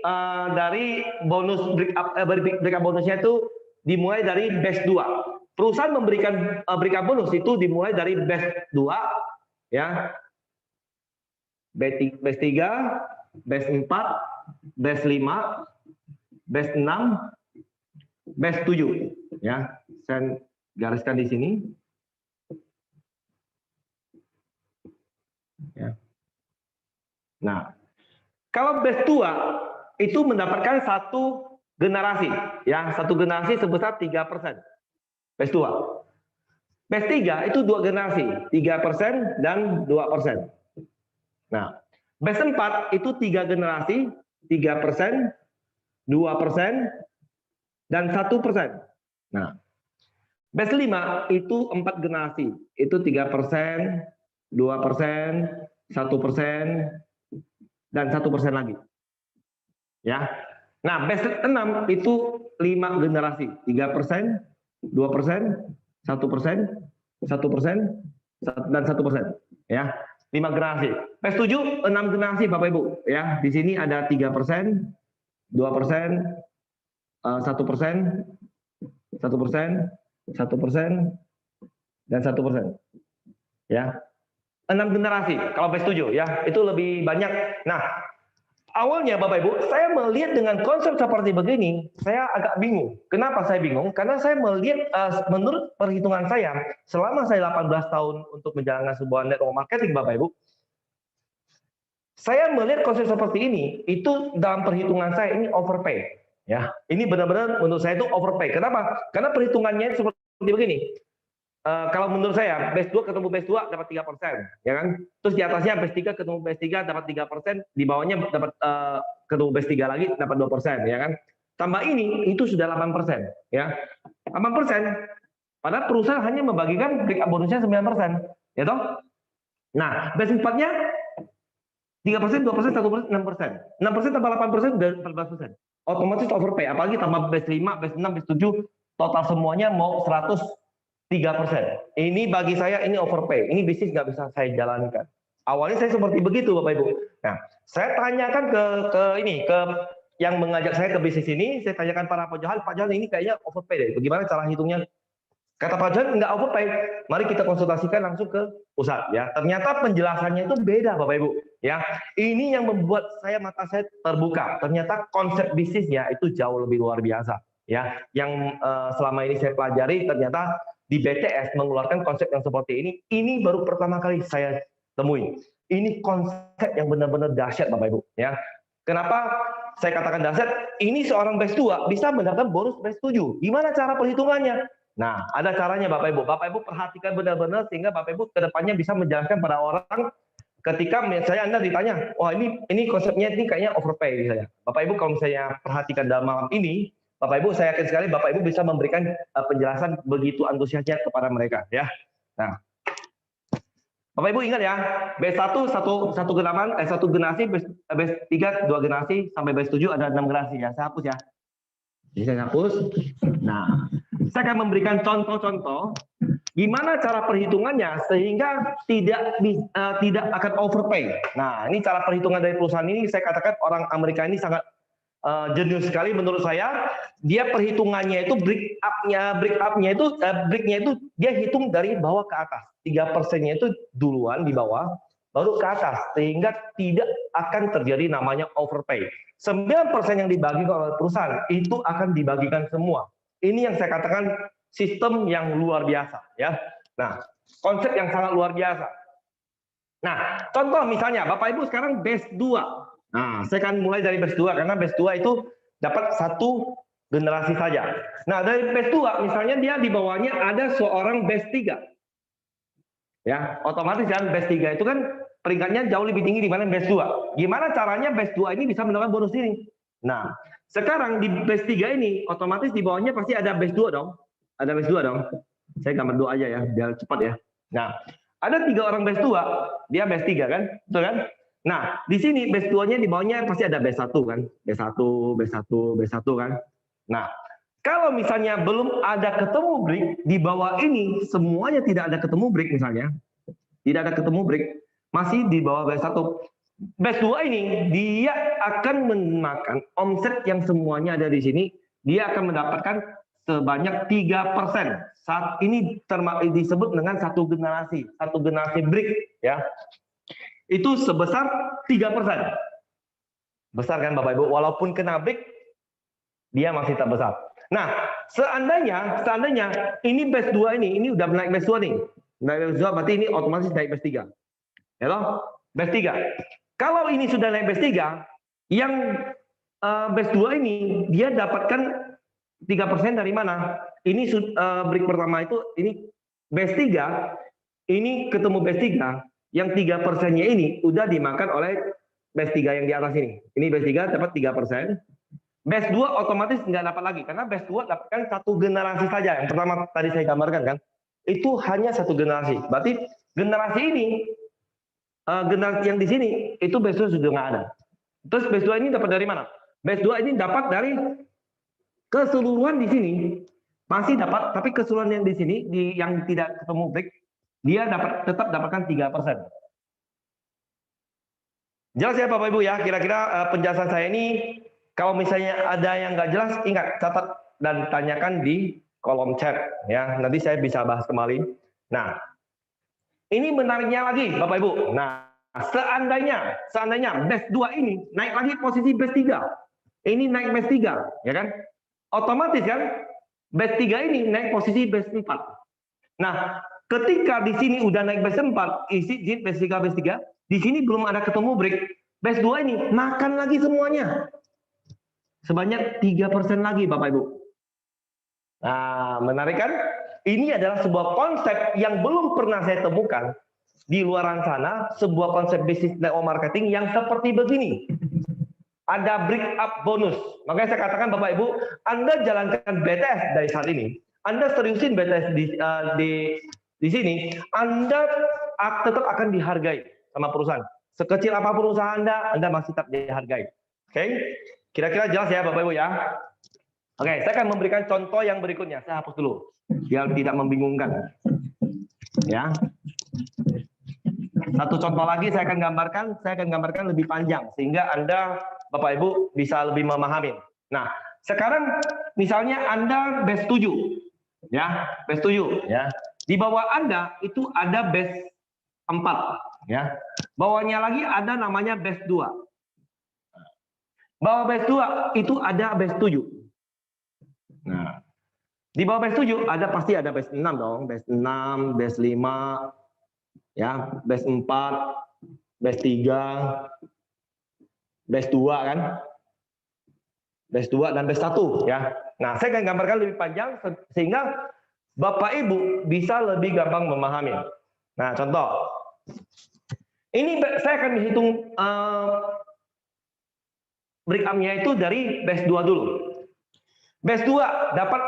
dari bonus break up bonusnya itu dimulai dari batch 2. Perusahaan memberikan break up bonus itu dimulai dari batch 2, ya, batch 3, batch 4, batch 5, batch 6, batch 7. Ya, saya gariskan di sini. Ya. Nah, kalau batch 2 itu mendapatkan satu generasi, ya, satu generasi sebesar 3%. Batch 2. Batch 3 itu 2 generasi, 3% dan 2%. Nah, batch 4 itu 3 generasi, 3%, 2%, dan 1%. Nah, batch 5 itu 4 generasi, itu 3%, 2%, 1%, dan 1% lagi. Ya. Nah, batch 6 itu 5 generasi, 3%, 2%, 1%, 1%, dan 1%. Ya, 5 generasi. batch 7 6 generasi Bapak Ibu. Ya, di sini ada 3%, 2%, 1%, 1%, 1%, dan 1%. Ya, 6 generasi kalau batch 7 ya, itu lebih banyak. Nah, awalnya Bapak Ibu, saya melihat dengan konsep seperti begini, saya agak bingung. Kenapa saya bingung? Karena saya melihat menurut perhitungan saya, selama saya 18 tahun untuk menjalankan sebuah network marketing Bapak Ibu, saya melihat konsep seperti ini, itu dalam perhitungan saya ini overpay. Ya, ini benar-benar menurut saya itu overpay. Kenapa? Karena perhitungannya seperti begini. Kalau menurut saya, batch 2 ketemu batch 2 dapat 3%, ya kan? Terus di atasnya batch 3 ketemu batch 3 dapat 3%, di bawahnya dapat ketemu batch 3 lagi dapat 2%, ya kan? Tambah ini itu sudah 8%, ya. 8%. Padahal perusahaan hanya membagikan break up bonusnya 9%, ya toh? Nah, batch 4-nya 3%, 2%, 1%, 6%. 6% tambah 8% udah 14%. Otomatis overpay, apalagi tambah batch 5, batch 6, batch 7, total semuanya mau 103%. Ini bagi saya ini overpay. Ini bisnis nggak bisa saya jalankan. Awalnya saya seperti begitu Bapak Ibu. Nah, saya tanyakan ke yang mengajak saya ke bisnis ini, saya tanyakan Pak Johan ini kayaknya overpay deh. Bagaimana cara hitungnya? Kata Pak Johan nggak overpay. Mari kita konsultasikan langsung ke pusat ya. Ternyata penjelasannya itu beda Bapak Ibu ya. Ini yang membuat mata saya terbuka. Ternyata konsep bisnisnya itu jauh lebih luar biasa ya. Yang selama ini saya pelajari ternyata di BTS mengeluarkan konsep yang seperti ini baru pertama kali saya temui. Ini konsep yang benar-benar dahsyat Bapak Ibu ya. Kenapa saya katakan dahsyat? Ini seorang batch 2 bisa mendapatkan bonus batch 7. Gimana cara perhitungannya? Nah, ada caranya Bapak Ibu. Bapak Ibu perhatikan benar-benar sehingga Bapak Ibu kedepannya bisa menjelaskan pada orang ketika Anda ditanya, wah ini konsepnya ini kayaknya overpay misalnya. Bapak Ibu kalau misalnya perhatikan dalam malam ini, Bapak Ibu saya yakin sekali Bapak Ibu bisa memberikan penjelasan begitu antusiasnya kepada mereka ya. Nah, Bapak Ibu ingat ya, batch 1 satu generasi, batch 3 2 generasi, sampai batch 7 ada 6 generasi ya. Saya hapus ya. Jadi saya hapus. Nah, saya akan memberikan contoh-contoh gimana cara perhitungannya sehingga tidak akan overpay. Nah, ini cara perhitungan dari perusahaan ini saya katakan orang Amerika ini sangat jenius sekali menurut saya. Dia perhitungannya itu breaknya itu dia hitung dari bawah ke atas. 3%-nya itu duluan di bawah, baru ke atas sehingga tidak akan terjadi namanya overpay. 9% yang dibagi oleh perusahaan itu akan dibagikan semua. Ini yang saya katakan sistem yang luar biasa ya. Nah, konsep yang sangat luar biasa. Nah, contoh misalnya Bapak Ibu sekarang batch 2. Nah, saya akan mulai dari batch 2 karena batch 2 itu dapat satu generasi saja. Nah, dari batch 2 misalnya dia di bawahnya ada seorang batch 3. Ya, otomatis kan batch 3 itu kan peringkatnya jauh lebih tinggi dibanding batch 2. Gimana caranya batch 2 ini bisa mendapatkan bonus ini? Nah, sekarang di batch 3 ini otomatis di bawahnya pasti ada batch 2 dong. Ada batch 2 dong. Saya gambar 2 aja ya, biar cepat ya. Nah, ada 3 orang batch 2, dia batch 3 kan? Betul kan? Nah, di sini batch 2-nya di bawahnya pasti ada batch 1 kan? Batch 1, batch 1, batch 1 kan? Nah, kalau misalnya belum ada ketemu break, di bawah ini semuanya tidak ada ketemu break misalnya, tidak ada ketemu break, masih di bawah batch 1. Batch 2 ini, dia akan memakan omset yang semuanya ada di sini, dia akan mendapatkan sebanyak 3%. Saat ini disebut dengan satu generasi break ya. Itu sebesar 3%. Besar kan Bapak Ibu, walaupun kena break, dia masih tak besar. Nah, seandainya ini batch 2 ini udah naik batch 2 nih. Naik batch 2 berarti ini otomatis naik batch 3. Ya toh? Batch 3. Kalau ini sudah naik batch 3, yang batch 2 ini dia dapatkan 3% dari mana? Ini break pertama itu ini batch 3, ini ketemu batch 3, yang 3%-nya ini udah dimakan oleh batch 3 yang di atas ini. Ini batch 3 dapat 3%. Batch 2 otomatis nggak dapat lagi karena batch 2 dapatkan satu generasi saja. Yang pertama tadi saya gambarkan kan, itu hanya satu generasi. Berarti generasi ini, generasi yang di sini itu batch 2 sudah nggak ada. Terus batch 2 ini dapat dari mana? Batch 2 ini dapat dari keseluruhan di sini masih dapat, tapi keseluruhan yang di sini, yang tidak ketemu break, dia tetap dapatkan 3%. Jelas ya Bapak Ibu ya, kira-kira penjelasan saya ini, kalau misalnya ada yang nggak jelas, ingat, catat dan tanyakan di kolom chat ya, nanti saya bisa bahas kembali. Nah, ini menariknya lagi Bapak Ibu. Nah, seandainya batch 2 ini naik lagi posisi batch 3, ini naik batch 3, ya kan? Otomatis kan, batch 3 ini naik posisi batch 4. Nah, ketika di sini udah naik batch 4, isi batch 3, di sini belum ada ketemu break, batch 2 ini makan lagi semuanya. Sebanyak 3% lagi Bapak Ibu. Nah, menarik kan? Ini adalah sebuah konsep yang belum pernah saya temukan di luaran sana, sebuah konsep bisnis network marketing yang seperti begini. Ada break up bonus. Makanya saya katakan Bapak Ibu, Anda jalankan BTS dari saat ini. Anda seriusin BTS di sini, Anda tetap akan dihargai sama perusahaan. Sekecil apapun usaha Anda masih tetap dihargai. Oke? Kira-kira jelas ya Bapak Ibu ya? Oke, saya akan memberikan contoh yang berikutnya. Saya hapus dulu, biar tidak membingungkan. Ya. Satu contoh lagi saya akan gambarkan lebih panjang sehingga Anda Bapak Ibu bisa lebih memahami. Nah, sekarang misalnya Anda batch 7. Ya, batch 7 ya. Di bawah Anda itu ada batch 4 ya. Bawahnya lagi ada namanya batch 2. Bawah batch 2 itu ada batch 7. Nah, di bawah batch 7 pasti ada batch 6 dong, batch 6, batch 5, ya, batch 4, batch 3, batch 2 kan? Batch 2 dan batch 1 ya. Nah, saya akan gambarkan lebih panjang sehingga Bapak Ibu bisa lebih gampang memahami. Nah, contoh. Ini saya akan menghitung break up-nya itu dari batch 2 dulu. Batch 2 dapat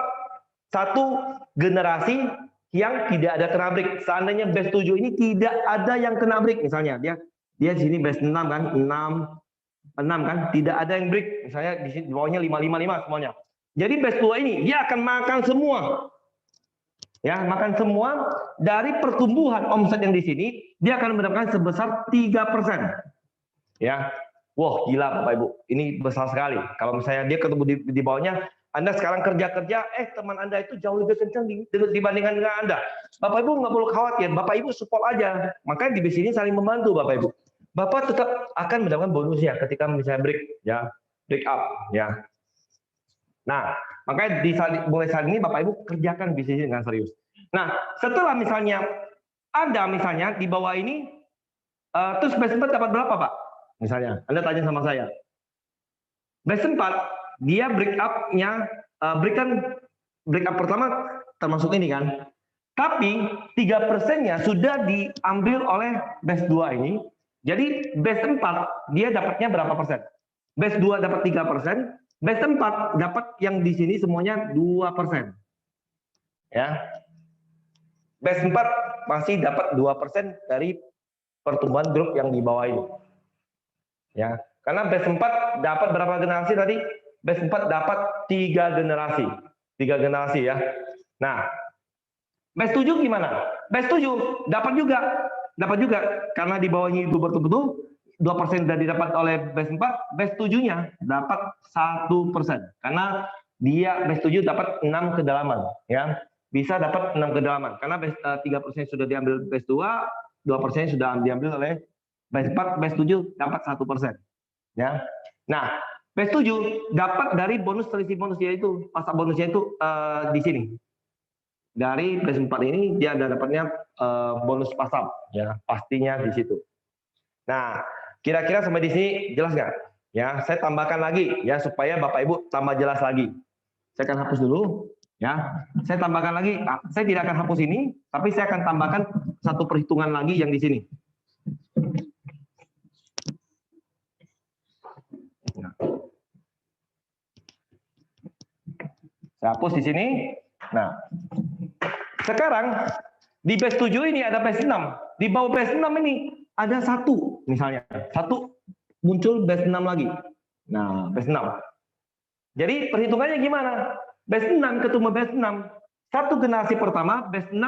satu generasi yang tidak ada kena break. Seandainya batch 7 ini tidak ada yang kena break, misalnya dia di sini batch 6 kan, 6 kan, tidak ada yang break. Misalnya di sini di bawahnya 555 semuanya. Jadi batch 2 ini dia akan makan semua. Ya, makan semua dari pertumbuhan omset yang di sini, dia akan mendapatkan sebesar 3%. Ya. Wah, gila Bapak Ibu. Ini besar sekali. Kalau misalnya dia ketemu di bawahnya, Anda sekarang kerja-kerja, teman Anda itu jauh lebih kencang dibandingkan dengan Anda. Bapak Ibu nggak perlu khawatir, Bapak Ibu support aja. Makanya di sini saling membantu Bapak Ibu. Bapak tetap akan mendapatkan bonusnya ketika misalnya break up, ya. Nah, makanya mulai saat ini Bapak Ibu kerjakan bisnis dengan serius. Nah, setelah misalnya Anda misalnya di bawah ini, terus batch 4 dapat berapa Pak? Misalnya, Anda tanya sama saya. Batch 4, dia break up-nya, break up pertama termasuk ini kan. Tapi 3%-nya sudah diambil oleh batch 2 ini. Jadi batch 4 dia dapatnya berapa persen? Batch 2 dapat 3%, batch 4 dapat yang di sini semuanya 2%. Ya. Batch 4 masih dapat 2% dari pertumbuhan grup yang di bawah ini. Ya, karena batch 4 dapat berapa generasi tadi? Batch 4 dapat 3 generasi. 3 generasi ya. Nah, batch 7 gimana? Batch 7 dapat juga karena di bawahnya itu betul-betul 2% sudah didapat oleh batch 4, batch 7-nya dapat 1%. Karena dia batch 7 dapat 6 kedalaman ya. Bisa dapat 6 kedalaman karena 3% sudah diambil batch 2, 2% sudah diambil oleh batch 4, batch 7 dapat 1%. Ya. Nah, batch 7 dapat dari bonus selisih bonusnya itu, pasal bonusnya itu di sini. Dari batch 4 ini dia ada dapatnya bonus pasal, ya pastinya di situ. Nah, kira-kira sampai di sini jelas nggak? Ya, saya tambahkan lagi ya supaya Bapak Ibu tambah jelas lagi. Saya akan hapus dulu. Ya, saya tambahkan lagi. Saya tidak akan hapus ini, tapi saya akan tambahkan satu perhitungan lagi yang di sini. Saya hapus di sini. Nah, sekarang di batch 7 ini ada batch 6. Di bawah batch 6 ini ada satu, misalnya. Satu muncul batch 6 lagi. Nah, batch 6. Jadi perhitungannya gimana? Batch 6 ketemu batch 6. Satu generasi pertama, batch 6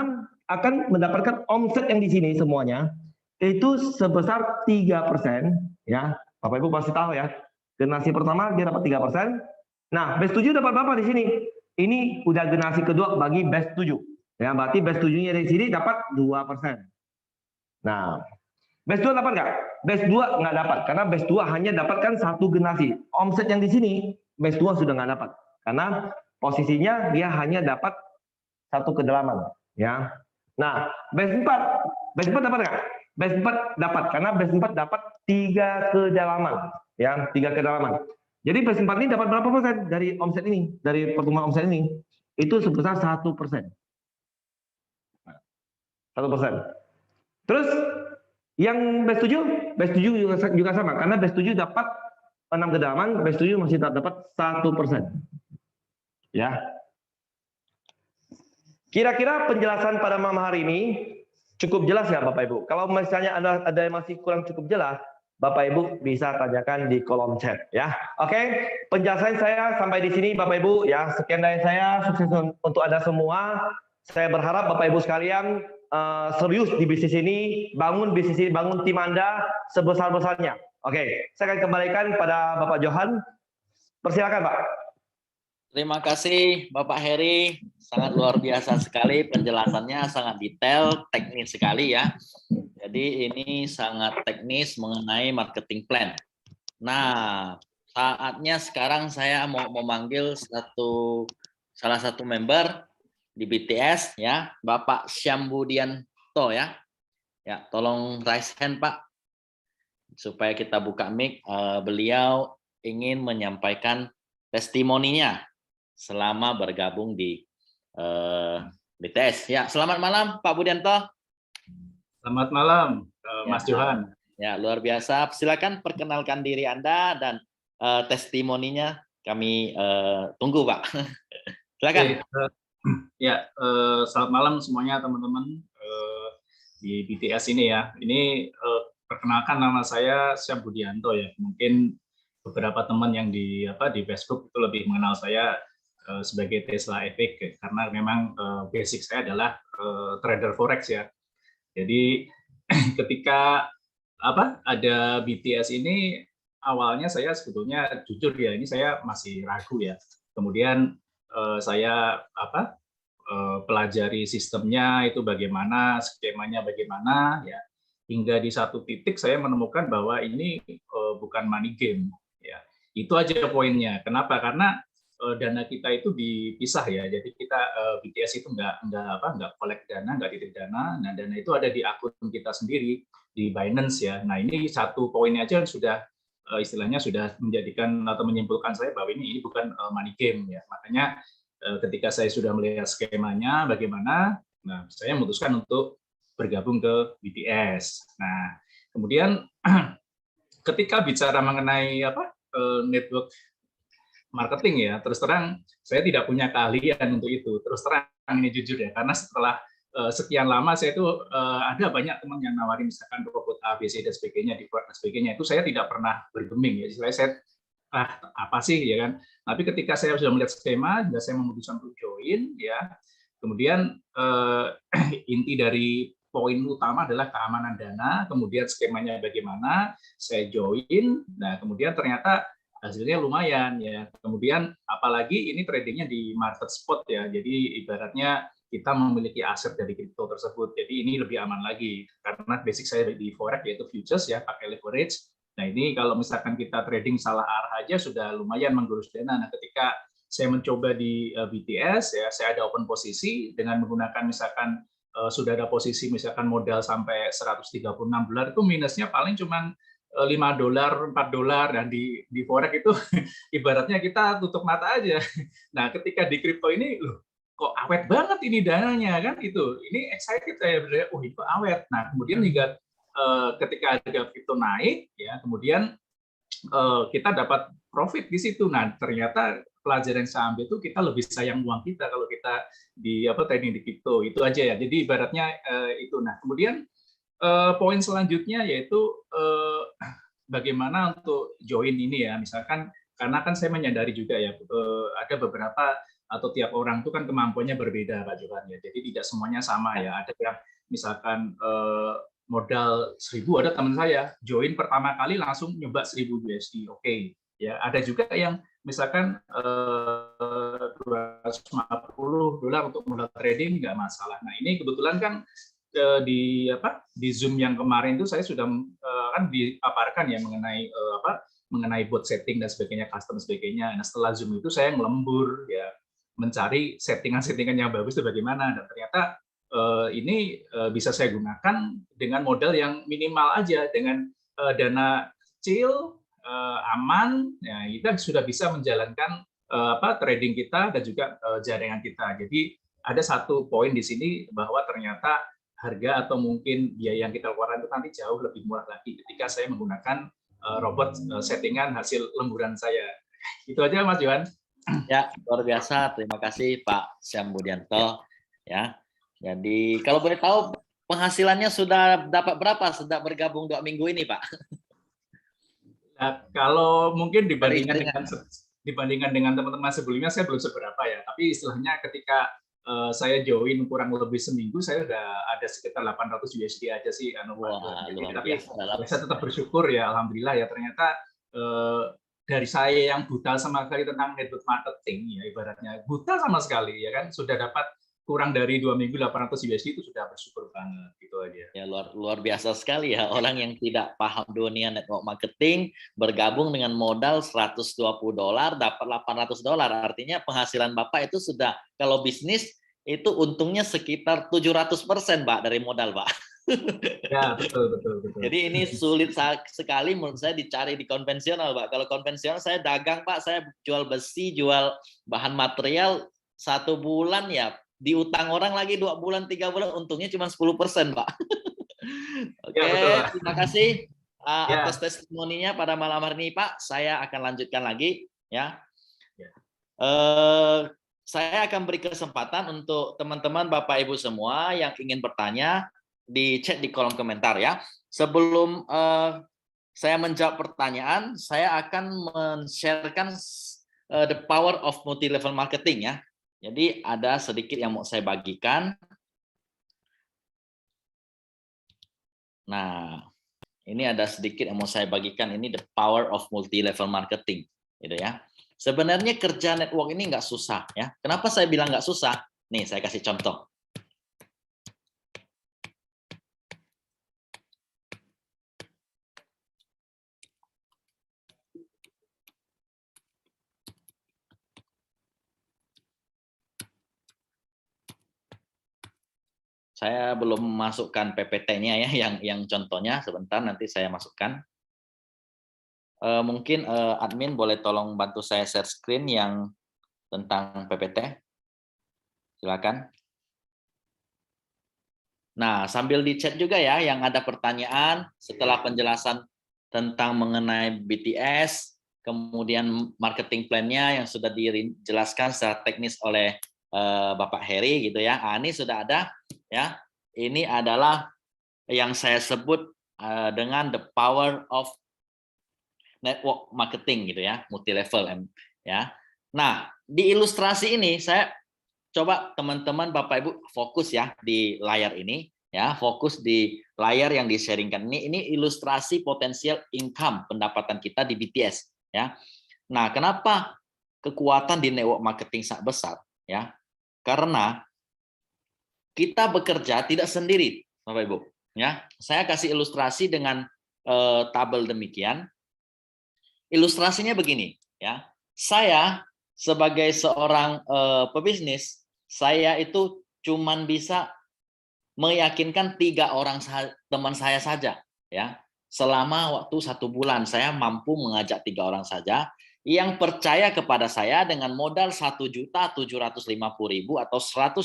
akan mendapatkan omset yang di sini semuanya itu sebesar 3%, ya. Bapak Ibu pasti tahu ya. Generasi pertama dia dapat 3%. Nah, batch 7 dapat berapa di sini? Ini udah generasi kedua bagi batch 7. Ya, berarti batch 7-nya di sini dapat 2%. Nah, batch 2 dapat nggak? Batch 2 nggak dapat, karena batch 2 hanya dapatkan satu generasi. Omset yang di sini, batch 2 sudah nggak dapat. Karena posisinya dia hanya dapat satu kedalaman. Ya. Nah, batch 4. Batch 4 dapat nggak? Batch 4 dapat, karena batch 4 dapat 3 kedalaman. Ya, 3 kedalaman. Jadi batch 4 ini dapat berapa persen dari omset ini? Dari pertumbuhan omset ini? Itu sebesar 1%. 1%. Terus yang batch 7 juga sama, karena batch 7 dapat 6 kedalaman, batch 7 masih dapat 1%. Ya. Kira-kira penjelasan pada malam hari ini cukup jelas ya Bapak Ibu? Kalau misalnya ada yang masih kurang cukup jelas, Bapak Ibu bisa tanyakan di kolom chat ya. Oke, penjelasan saya sampai di sini Bapak Ibu ya. Sekian dari saya, sukses untuk Anda semua. Saya berharap Bapak Ibu sekalian serius di bisnis ini, bangun bisnis ini, bangun tim Anda sebesar-besarnya. Oke, saya akan kembalikan pada Bapak Johan. Persilakan Pak. Terima kasih Bapak Heri, sangat luar biasa sekali penjelasannya, sangat detail, teknis sekali ya. Jadi ini sangat teknis mengenai marketing plan. Nah, saatnya sekarang saya mau memanggil salah satu member di BTS ya, Bapak Syambudianto ya. Ya, tolong raise hand Pak supaya kita buka mic. Beliau ingin menyampaikan testimoninya selama bergabung di BTS. Ya, selamat malam Pak Budianto. Selamat malam Mas Johan. Ya, luar biasa. Silakan perkenalkan diri Anda dan testimoninya kami tunggu Pak. Silakan. Ya, selamat malam semuanya teman-teman di BTS ini ya. Ini perkenalkan nama saya Syam Budianto ya. Mungkin beberapa teman yang di Facebook itu lebih mengenal saya sebagai Tesla Epic karena memang basic saya adalah trader forex ya. Jadi ketika ada BTS ini awalnya saya sebetulnya jujur ya ini saya masih ragu ya. Kemudian saya pelajari sistemnya itu bagaimana, skemanya bagaimana ya. Hingga di satu titik saya menemukan bahwa ini bukan money game ya. Itu aja poinnya. Kenapa? Karena dana kita itu dipisah ya. Jadi kita BTS itu nggak collect dana, nggak titip dana. Nah, dana itu ada di akun kita sendiri di Binance ya. Nah, ini satu poinnya aja sudah istilahnya sudah menjadikan atau menyimpulkan saya bahwa ini bukan money game ya. Makanya ketika saya sudah melihat skemanya bagaimana, nah saya memutuskan untuk bergabung ke BTS. Nah, kemudian ketika bicara mengenai network marketing ya, terus terang saya tidak punya keahlian untuk itu. Terus terang ini jujur ya, karena setelah sekian lama saya itu ada banyak teman yang nawarin misalkan robot A, B, C dan sebagainya, di dan sebagainya. Itu saya tidak pernah bergeming ya. Saya apa sih ya kan? Tapi ketika saya sudah melihat skema, dan saya memutuskan untuk join ya. Kemudian inti dari poin utama adalah keamanan dana, kemudian skemanya bagaimana, saya join. Nah, kemudian ternyata hasilnya lumayan ya. Kemudian apalagi ini tradingnya di market spot ya. Jadi ibaratnya kita memiliki aset dari kripto tersebut. Jadi ini lebih aman lagi karena basic saya di forex yaitu futures ya, pakai leverage. Nah, ini kalau misalkan kita trading salah arah aja sudah lumayan menggurus dana. Nah, ketika saya mencoba di BTS ya, saya ada open posisi dengan menggunakan misalkan sudah ada posisi misalkan modal sampai $136 itu minusnya paling cuma $5, $4 dan di forex itu ibaratnya kita tutup mata aja. Nah, ketika di kripto ini loh kok awet banget ini dananya kan itu. Ini excited saya berarti oh itu awet. Nah, kemudian hingga ketika harga kripto naik ya, kemudian kita dapat profit di situ. Nah, ternyata pelajaran yang saya ambil itu kita lebih sayang uang kita kalau kita di trading di kripto. Itu aja ya. Jadi ibaratnya itu. Nah, kemudian poin selanjutnya yaitu bagaimana untuk join ini ya. Misalkan karena kan saya menyadari juga ya ada beberapa atau tiap orang itu kan kemampuannya berbeda, Pak Johan ya. Jadi tidak semuanya sama ya. Ada yang misalkan modal 1.000, ada teman saya join pertama kali langsung nyoba 1.000 USD. Oke. Ya, ada juga yang misalkan $250 untuk modal trading nggak masalah. Nah, ini kebetulan kan di Zoom yang kemarin itu saya sudah kan dipaparkan ya mengenai bot setting dan sebagainya, custom sebagainya. Nah, setelah Zoom itu saya ngelembur ya mencari settingan-settingan yang bagus itu bagaimana, dan ternyata ini bisa saya gunakan dengan modal yang minimal aja, dengan dana kecil, aman, ya kita sudah bisa menjalankan trading kita dan juga jaringan kita. Jadi ada satu poin di sini bahwa ternyata harga atau mungkin biaya yang kita keluarkan itu nanti jauh lebih murah lagi ketika saya menggunakan robot settingan hasil lemburan saya. Itu aja Mas Johan. Ya, luar biasa. Terima kasih Pak Syam Budianto. Ya, jadi kalau boleh tahu penghasilannya sudah dapat berapa sejak bergabung 2 minggu ini, Pak? Nah, kalau mungkin dibandingkan dengan teman-teman sebelumnya saya belum seberapa ya. Tapi istilahnya ketika saya join kurang lebih seminggu, saya udah ada sekitar 800 USD aja sih. Tapi saya tetap bersyukur ya, alhamdulillah ya, ternyata dari saya yang buta sama sekali tentang network marketing, ya ibaratnya buta sama sekali ya kan, sudah dapat kurang dari 2 minggu 800 USD itu sudah bersyukur banget, gitu aja. Ya luar biasa sekali ya, orang yang tidak paham dunia network marketing bergabung dengan modal $120 dapat $800. Artinya penghasilan Bapak itu sudah, kalau bisnis itu untungnya sekitar 700% Pak dari modal, Pak. Ya, betul. Jadi ini sulit sekali menurut saya dicari di konvensional, Pak. Kalau konvensional saya dagang, Pak, saya jual besi, jual bahan material 1 bulan ya, diutang orang lagi 2 bulan, 3 bulan, untungnya cuma 10%, Pak. Oke, ya, terima kasih atas testimoninya pada malam hari ini, Pak. Saya akan lanjutkan lagi ya. Saya akan beri kesempatan untuk teman-teman Bapak Ibu semua yang ingin bertanya di chat di kolom komentar ya. Sebelum saya menjawab pertanyaan, saya akan men-sharekan the power of multi-level marketing ya. Jadi ada sedikit yang mau saya bagikan. Nah, ini ada sedikit yang mau saya bagikan. Ini the power of multi-level marketing, gitu ya. Sebenarnya kerja network ini nggak susah ya. Kenapa saya bilang nggak susah? Nih, saya kasih contoh. Saya belum masukkan PPT-nya ya, yang contohnya sebentar nanti saya masukkan. Mungkin admin boleh tolong bantu saya share screen yang tentang PPT. Silakan. Nah, sambil di chat juga ya, yang ada pertanyaan setelah penjelasan tentang mengenai BTS, kemudian marketing plan-nya yang sudah dijelaskan secara teknis oleh Bapak Heri gitu ya. Ini sudah ada ya. Ini adalah yang saya sebut dengan the power of network marketing gitu ya, multi level ya. Nah, di ilustrasi ini saya coba teman-teman Bapak Ibu fokus ya di layar ini ya, fokus di layar yang di-sharingkan ini ilustrasi potensial income pendapatan kita di BTS ya. Nah, kenapa kekuatan di network marketing sangat besar ya? Karena kita bekerja tidak sendiri, Bapak Ibu. Ya, saya kasih ilustrasi dengan tabel demikian. Ilustrasinya begini, ya. Saya sebagai seorang pebisnis, saya itu cuman bisa meyakinkan 3 orang teman saya saja, ya. Selama waktu 1 bulan, saya mampu mengajak 3 orang saja yang percaya kepada saya dengan modal 1.750.000 atau $120,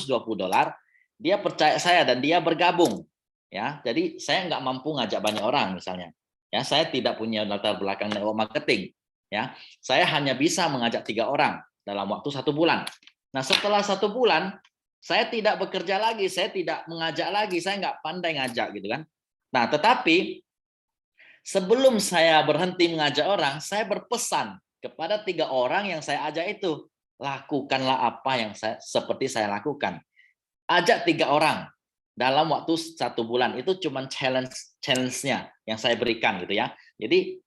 dia percaya saya dan dia bergabung, ya. Jadi saya nggak mampu ngajak banyak orang misalnya, ya. Saya tidak punya latar belakang network marketing, ya. Saya hanya bisa mengajak 3 orang dalam waktu 1 bulan. Nah, setelah 1 bulan, saya tidak bekerja lagi, saya tidak mengajak lagi, saya nggak pandai ngajak gitu kan. Nah, tetapi sebelum saya berhenti mengajak orang, saya berpesan kepada 3 orang yang saya ajak itu, lakukanlah apa yang seperti saya lakukan. Ajak 3 orang dalam waktu 1 bulan, itu cuma challenge-nya yang saya berikan gitu ya. Jadi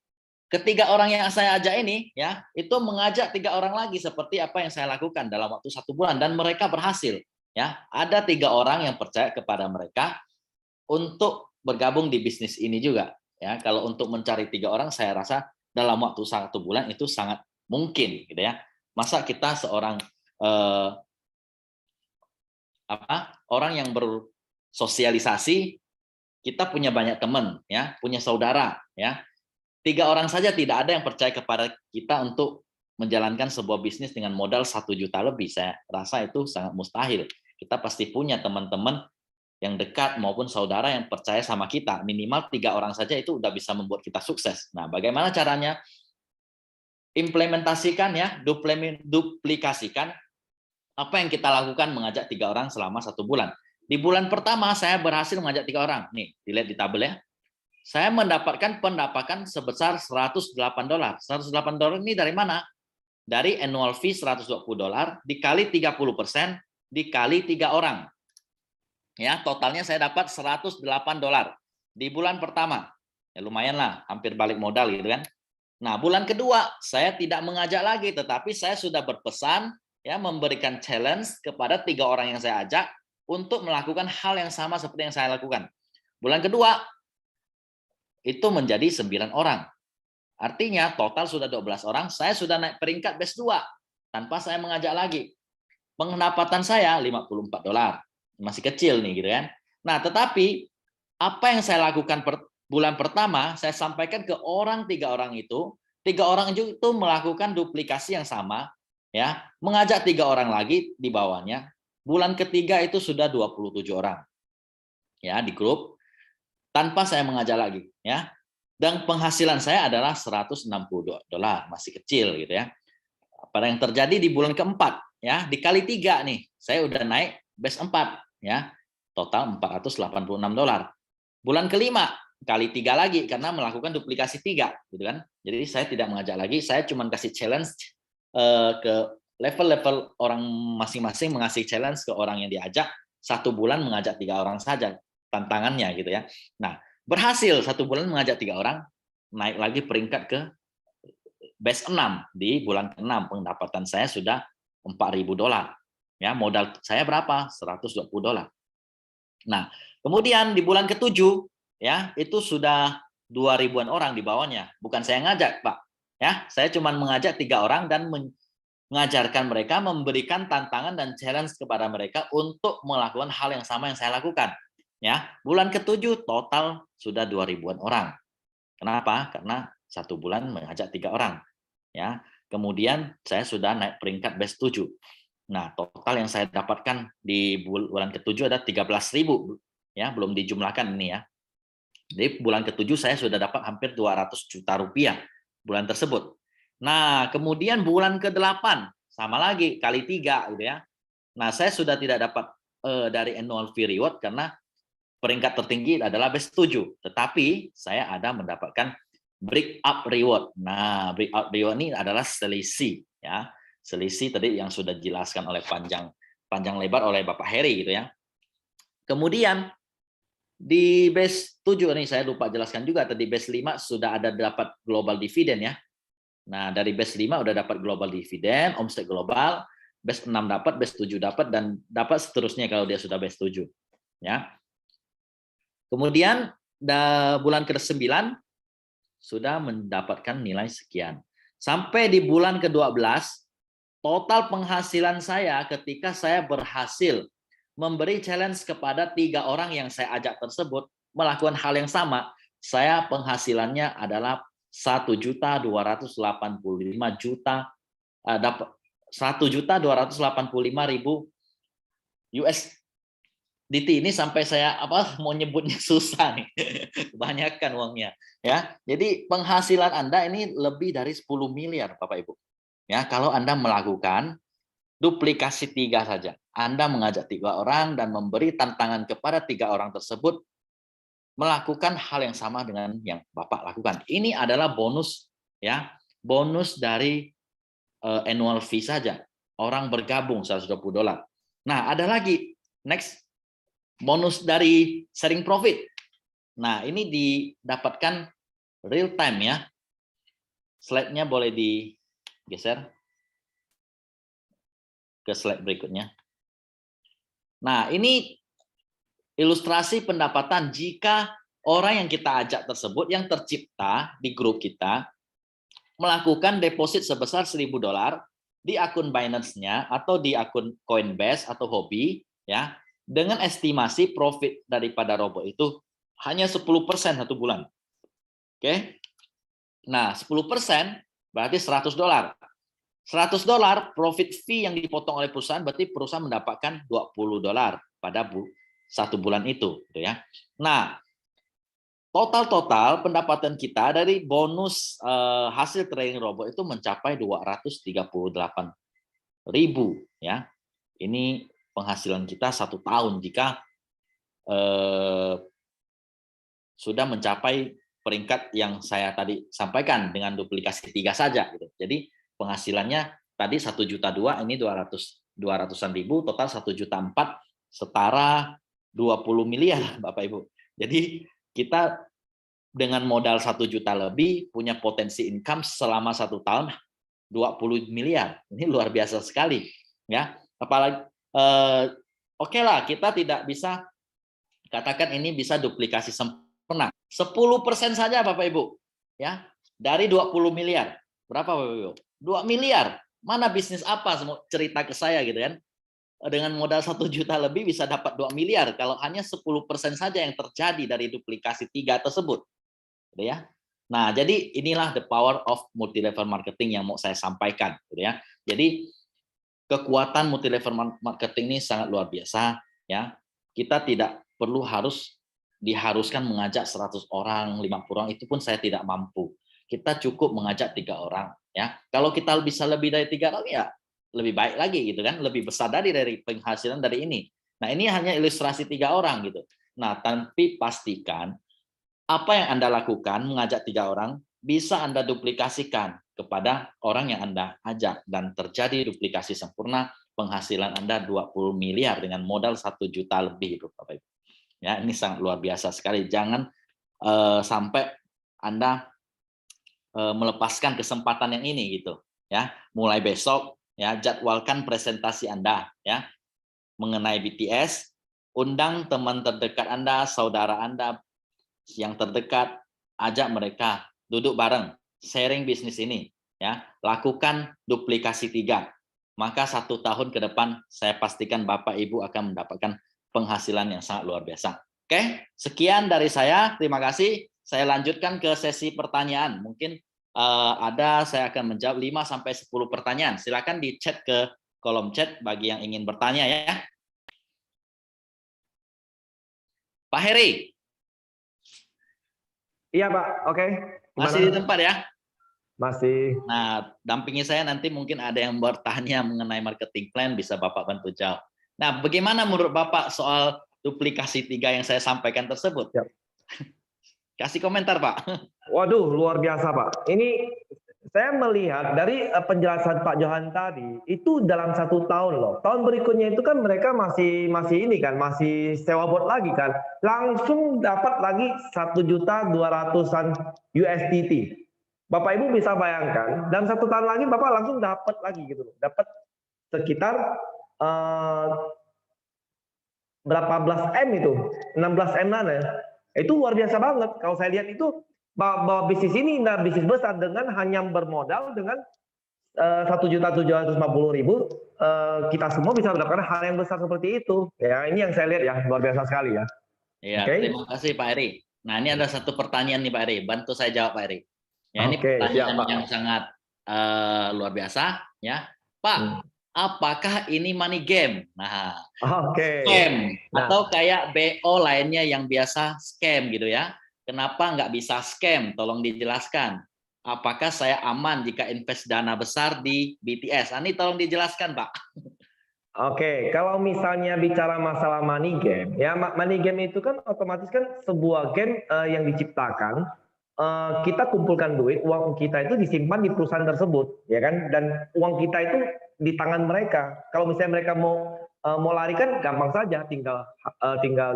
ketiga orang yang saya ajak ini ya, itu mengajak 3 orang lagi seperti apa yang saya lakukan dalam waktu 1 bulan, dan mereka berhasil ya. Ada 3 orang yang percaya kepada mereka untuk bergabung di bisnis ini juga ya. Kalau untuk mencari 3 orang, saya rasa dalam waktu 1 bulan itu sangat mungkin gitu ya. Masa kita seorang orang yang bersosialisasi, kita punya banyak teman ya, punya saudara ya. 3 orang saja tidak ada yang percaya kepada kita untuk menjalankan sebuah bisnis dengan modal 1 juta lebih. Saya rasa itu sangat mustahil. Kita pasti punya teman-teman yang dekat maupun saudara yang percaya sama kita. Minimal 3 orang saja itu udah bisa membuat kita sukses. Nah, bagaimana caranya? Implementasikan ya, duplikasikan apa yang kita lakukan mengajak 3 orang selama 1 bulan. Di bulan pertama saya berhasil mengajak 3 orang. Nih, dilihat di tabel ya. Saya mendapatkan pendapatan sebesar $108. $108 ini dari mana? Dari annual fee $120 dikali 30% dikali 3 orang. Ya, totalnya saya dapat $108 di bulan pertama. Ya lumayan lah, hampir balik modal gitu kan. Nah, bulan kedua saya tidak mengajak lagi, tetapi saya sudah berpesan ya, memberikan challenge kepada 3 orang yang saya ajak untuk melakukan hal yang sama seperti yang saya lakukan. Bulan kedua itu menjadi 9 orang. Artinya total sudah 12 orang, saya sudah naik peringkat best 2 tanpa saya mengajak lagi. Pendapatan saya $54. Masih kecil nih gitu kan. Nah, tetapi apa yang saya lakukan bulan pertama, saya sampaikan ke 3 orang itu, 3 orang itu melakukan duplikasi yang sama ya, mengajak 3 orang lagi di bawahnya. Bulan ketiga itu sudah 27 orang. Ya, di grup tanpa saya mengajak lagi ya. Dan penghasilan saya adalah $160, masih kecil gitu ya. Apa yang terjadi di bulan keempat ya, dikali 3 nih, saya udah naik base 4 ya. Total $486. Bulan kelima kali 3 lagi karena melakukan duplikasi 3 gitu kan. Jadi saya tidak mengajak lagi, saya cuma kasih challenge ke level-level orang masing-masing, mengasih challenge ke orang yang diajak. 1 bulan mengajak 3 orang saja tantangannya gitu ya. Nah, berhasil 1 bulan mengajak 3 orang, naik lagi peringkat ke base 6 di bulan ke-6. Pendapatan saya sudah $4.000. Ya, modal saya berapa? $120. Nah, kemudian di bulan ke-7 ya, itu sudah 2.000-an orang di bawahnya. Bukan saya ngajak, Pak. Ya, saya cuma mengajak 3 orang dan mengajarkan mereka, memberikan tantangan dan challenge kepada mereka untuk melakukan hal yang sama yang saya lakukan. Ya, bulan ke-7 total sudah 2.000-an orang. Kenapa? Karena 1 bulan mengajak 3 orang. Ya, kemudian saya sudah naik peringkat base 7. Nah, total yang saya dapatkan di bulan ke-7 ada 13.000 ya, belum dijumlahkan ini ya. Jadi bulan ke-7 saya sudah dapat hampir 200 juta rupiah bulan tersebut. Nah, kemudian bulan ke-8 sama lagi kali 3 gitu ya. Nah, saya sudah tidak dapat dari annual fee reward karena peringkat tertinggi adalah base 7, tetapi saya ada mendapatkan breakout reward. Nah, breakout reward ini adalah selisih ya. Selisih tadi yang sudah dijelaskan oleh panjang lebar oleh Bapak Heri gitu ya. Kemudian di base 7 nih saya lupa jelaskan juga, tadi base 5 sudah ada dapat global dividend ya. Nah, dari base 5 udah dapat global dividend, omset global, base 6 dapat, base 7 dapat, dan dapat seterusnya kalau dia sudah base 7 ya. Kemudian bulan ke-9 sudah mendapatkan nilai sekian. Sampai di bulan ke-12 total penghasilan saya ketika saya berhasil memberi challenge kepada 3 orang yang saya ajak tersebut melakukan hal yang sama, saya penghasilannya adalah 1.285.000 dapat 1.285.000 USDT. Ini sampai saya mau nyebutnya susah nih. Kebanyakan uangnya ya. Jadi penghasilan Anda ini lebih dari 10 miliar Bapak Ibu. Ya, kalau Anda melakukan duplikasi 3 saja. Anda mengajak 3 orang dan memberi tantangan kepada 3 orang tersebut melakukan hal yang sama dengan yang Bapak lakukan. Ini adalah bonus ya, bonus dari annual fee saja. orang bergabung $120. Nah, ada lagi next bonus dari sharing profit. Nah, ini didapatkan real time ya. Slide-nya boleh digeser ke slide berikutnya. Nah, ini ilustrasi pendapatan jika orang yang kita ajak tersebut yang tercipta di grup kita melakukan deposit sebesar $1.000 di akun Binance-nya atau di akun Coinbase atau Huobi ya, dengan estimasi profit daripada robot itu hanya 10% satu bulan. Oke. Nah, 10% berarti $100. $100 profit fee yang dipotong oleh perusahaan, berarti perusahaan mendapatkan $20 pada satu bulan itu, gitu ya. Nah, total pendapatan kita dari bonus hasil trading robot itu mencapai 238.000 ya. Ini penghasilan kita 1 tahun jika sudah mencapai peringkat yang saya tadi sampaikan dengan duplikasi 3 saja gitu. Jadi penghasilannya tadi 1,2 juta, ini 200-an ribu, total 1,4 juta, setara 20 miliar Bapak Ibu. Jadi kita dengan modal 1 juta lebih punya potensi income selama 1 tahun 20 miliar. Ini luar biasa sekali ya. Apalagi oke lah, kita tidak bisa katakan ini bisa duplikasi sempurna. 10% saja Bapak Ibu ya, dari 20 miliar. Berapa Bapak Ibu? 2 miliar. Mana bisnis apa, semua cerita ke saya gitu kan. Dengan modal 1 juta lebih bisa dapat 2 miliar kalau hanya 10% saja yang terjadi dari duplikasi 3 tersebut. Gitu ya. Nah, jadi inilah the power of multi level marketing yang mau saya sampaikan gitu ya. Jadi kekuatan multi level marketing ini sangat luar biasa ya. Kita tidak perlu diharuskan mengajak 100 orang, 50 orang, itu pun saya tidak mampu. Kita cukup mengajak 3 orang ya. Kalau kita bisa lebih dari 3 orang ya lebih baik lagi gitu kan, lebih besar dari penghasilan dari ini. Nah, ini hanya ilustrasi 3 orang gitu. Nah, tapi pastikan apa yang Anda lakukan mengajak 3 orang bisa Anda duplikasikan kepada orang yang Anda ajak dan terjadi duplikasi sempurna, penghasilan Anda 20 miliar dengan modal 1 juta lebih itu Bapak Ibu. Ya, ini sangat luar biasa sekali. Jangan sampai Anda melepaskan kesempatan yang ini gitu ya. Mulai besok ya, jadwalkan presentasi Anda ya mengenai BTS, undang teman terdekat Anda, saudara Anda yang terdekat, ajak mereka duduk bareng, sharing bisnis ini ya. Lakukan duplikasi 3. Maka 1 tahun ke depan saya pastikan Bapak Ibu akan mendapatkan penghasilan yang sangat luar biasa. Oke, sekian dari saya. Terima kasih. Saya lanjutkan ke sesi pertanyaan. Mungkin saya akan menjawab 5-10 pertanyaan. Silakan di chat ke kolom chat bagi yang ingin bertanya ya. Pak Heri. Iya Pak, oke. Masih di tempat ya? Masih. Nah, dampingi saya nanti mungkin ada yang bertanya mengenai marketing plan, bisa Bapak bantu jawab. Nah, bagaimana menurut Bapak soal duplikasi 3 yang saya sampaikan tersebut? Ya. Kasih komentar, Pak. Waduh, luar biasa Pak. Ini saya melihat dari penjelasan Pak Johan tadi, itu dalam 1 tahun loh. Tahun berikutnya itu kan mereka masih ini kan, masih sewa bot lagi kan. Langsung dapat lagi 1.200.000-an USDT. Bapak Ibu bisa bayangkan, dalam 1 tahun lagi Bapak langsung dapat lagi gitu loh. Dapat sekitar berapa belas M itu, 16 M ya. Itu luar biasa banget. Kalau saya lihat itu bahwa bisnis ini bisnis besar dengan hanya bermodal dengan 1.750.000, kita semua bisa mendapatkan hal yang besar seperti itu. Ya, ini yang saya lihat ya, luar biasa sekali ya. Iya, Okay. Terima kasih Pak Eri. Nah, ini ada 1 pertanyaan nih Pak Eri, bantu saya jawab Pak Eri. Ya, ini pertanyaan siap, yang sangat luar biasa ya. Pak, apakah ini money game? Nah, scam atau kayak BO lainnya yang biasa scam gitu ya. Kenapa nggak bisa scam? Tolong dijelaskan. Apakah saya aman jika invest dana besar di BTS? Ini tolong dijelaskan, Pak. Oke, kalau misalnya bicara masalah money game, ya money game itu kan otomatis kan sebuah game yang diciptakan. Kita kumpulkan duit, uang kita itu disimpan di perusahaan tersebut, ya kan? Dan uang kita itu di tangan mereka. Kalau misalnya mereka mau lari kan gampang saja, tinggal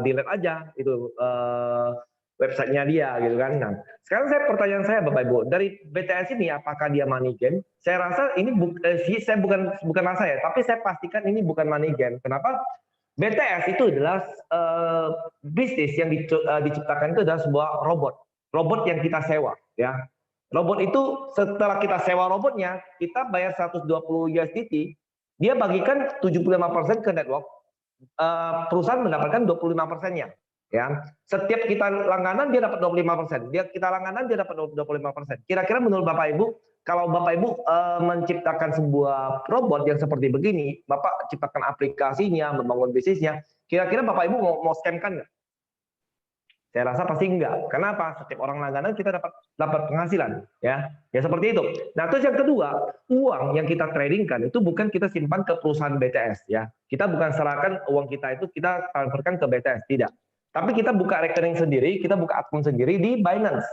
delete aja itu websitenya dia gitu kan. Nah, sekarang pertanyaan saya Bapak Ibu, dari BTS ini apakah dia money game? Saya rasa ini saya bukan rasa ya, tapi saya pastikan ini bukan money game. Kenapa? BTS itu adalah bisnis yang diciptakan itu adalah sebuah robot yang kita sewa ya. Robot itu setelah kita sewa robotnya, kita bayar 120 USDT, dia bagikan 75% ke network, perusahaan mendapatkan 25%-nya. Ya, setiap kita langganan dia dapat 25%, kita langganan dia dapat 25%. Kira-kira menurut Bapak Ibu, kalau Bapak Ibu menciptakan sebuah robot yang seperti begini, Bapak ciptakan aplikasinya, membangun bisnisnya, kira-kira Bapak Ibu mau scam-kan nggak? Saya rasa pasti enggak. Kenapa? Setiap orang langganan kita dapat penghasilan, ya. Ya seperti itu. Nah, terus yang kedua, uang yang kita tradingkan itu bukan kita simpan ke perusahaan BTS, ya. Kita bukan serahkan uang kita itu kita transferkan ke BTS, tidak. Tapi kita buka rekening sendiri, kita buka akun sendiri di Binance.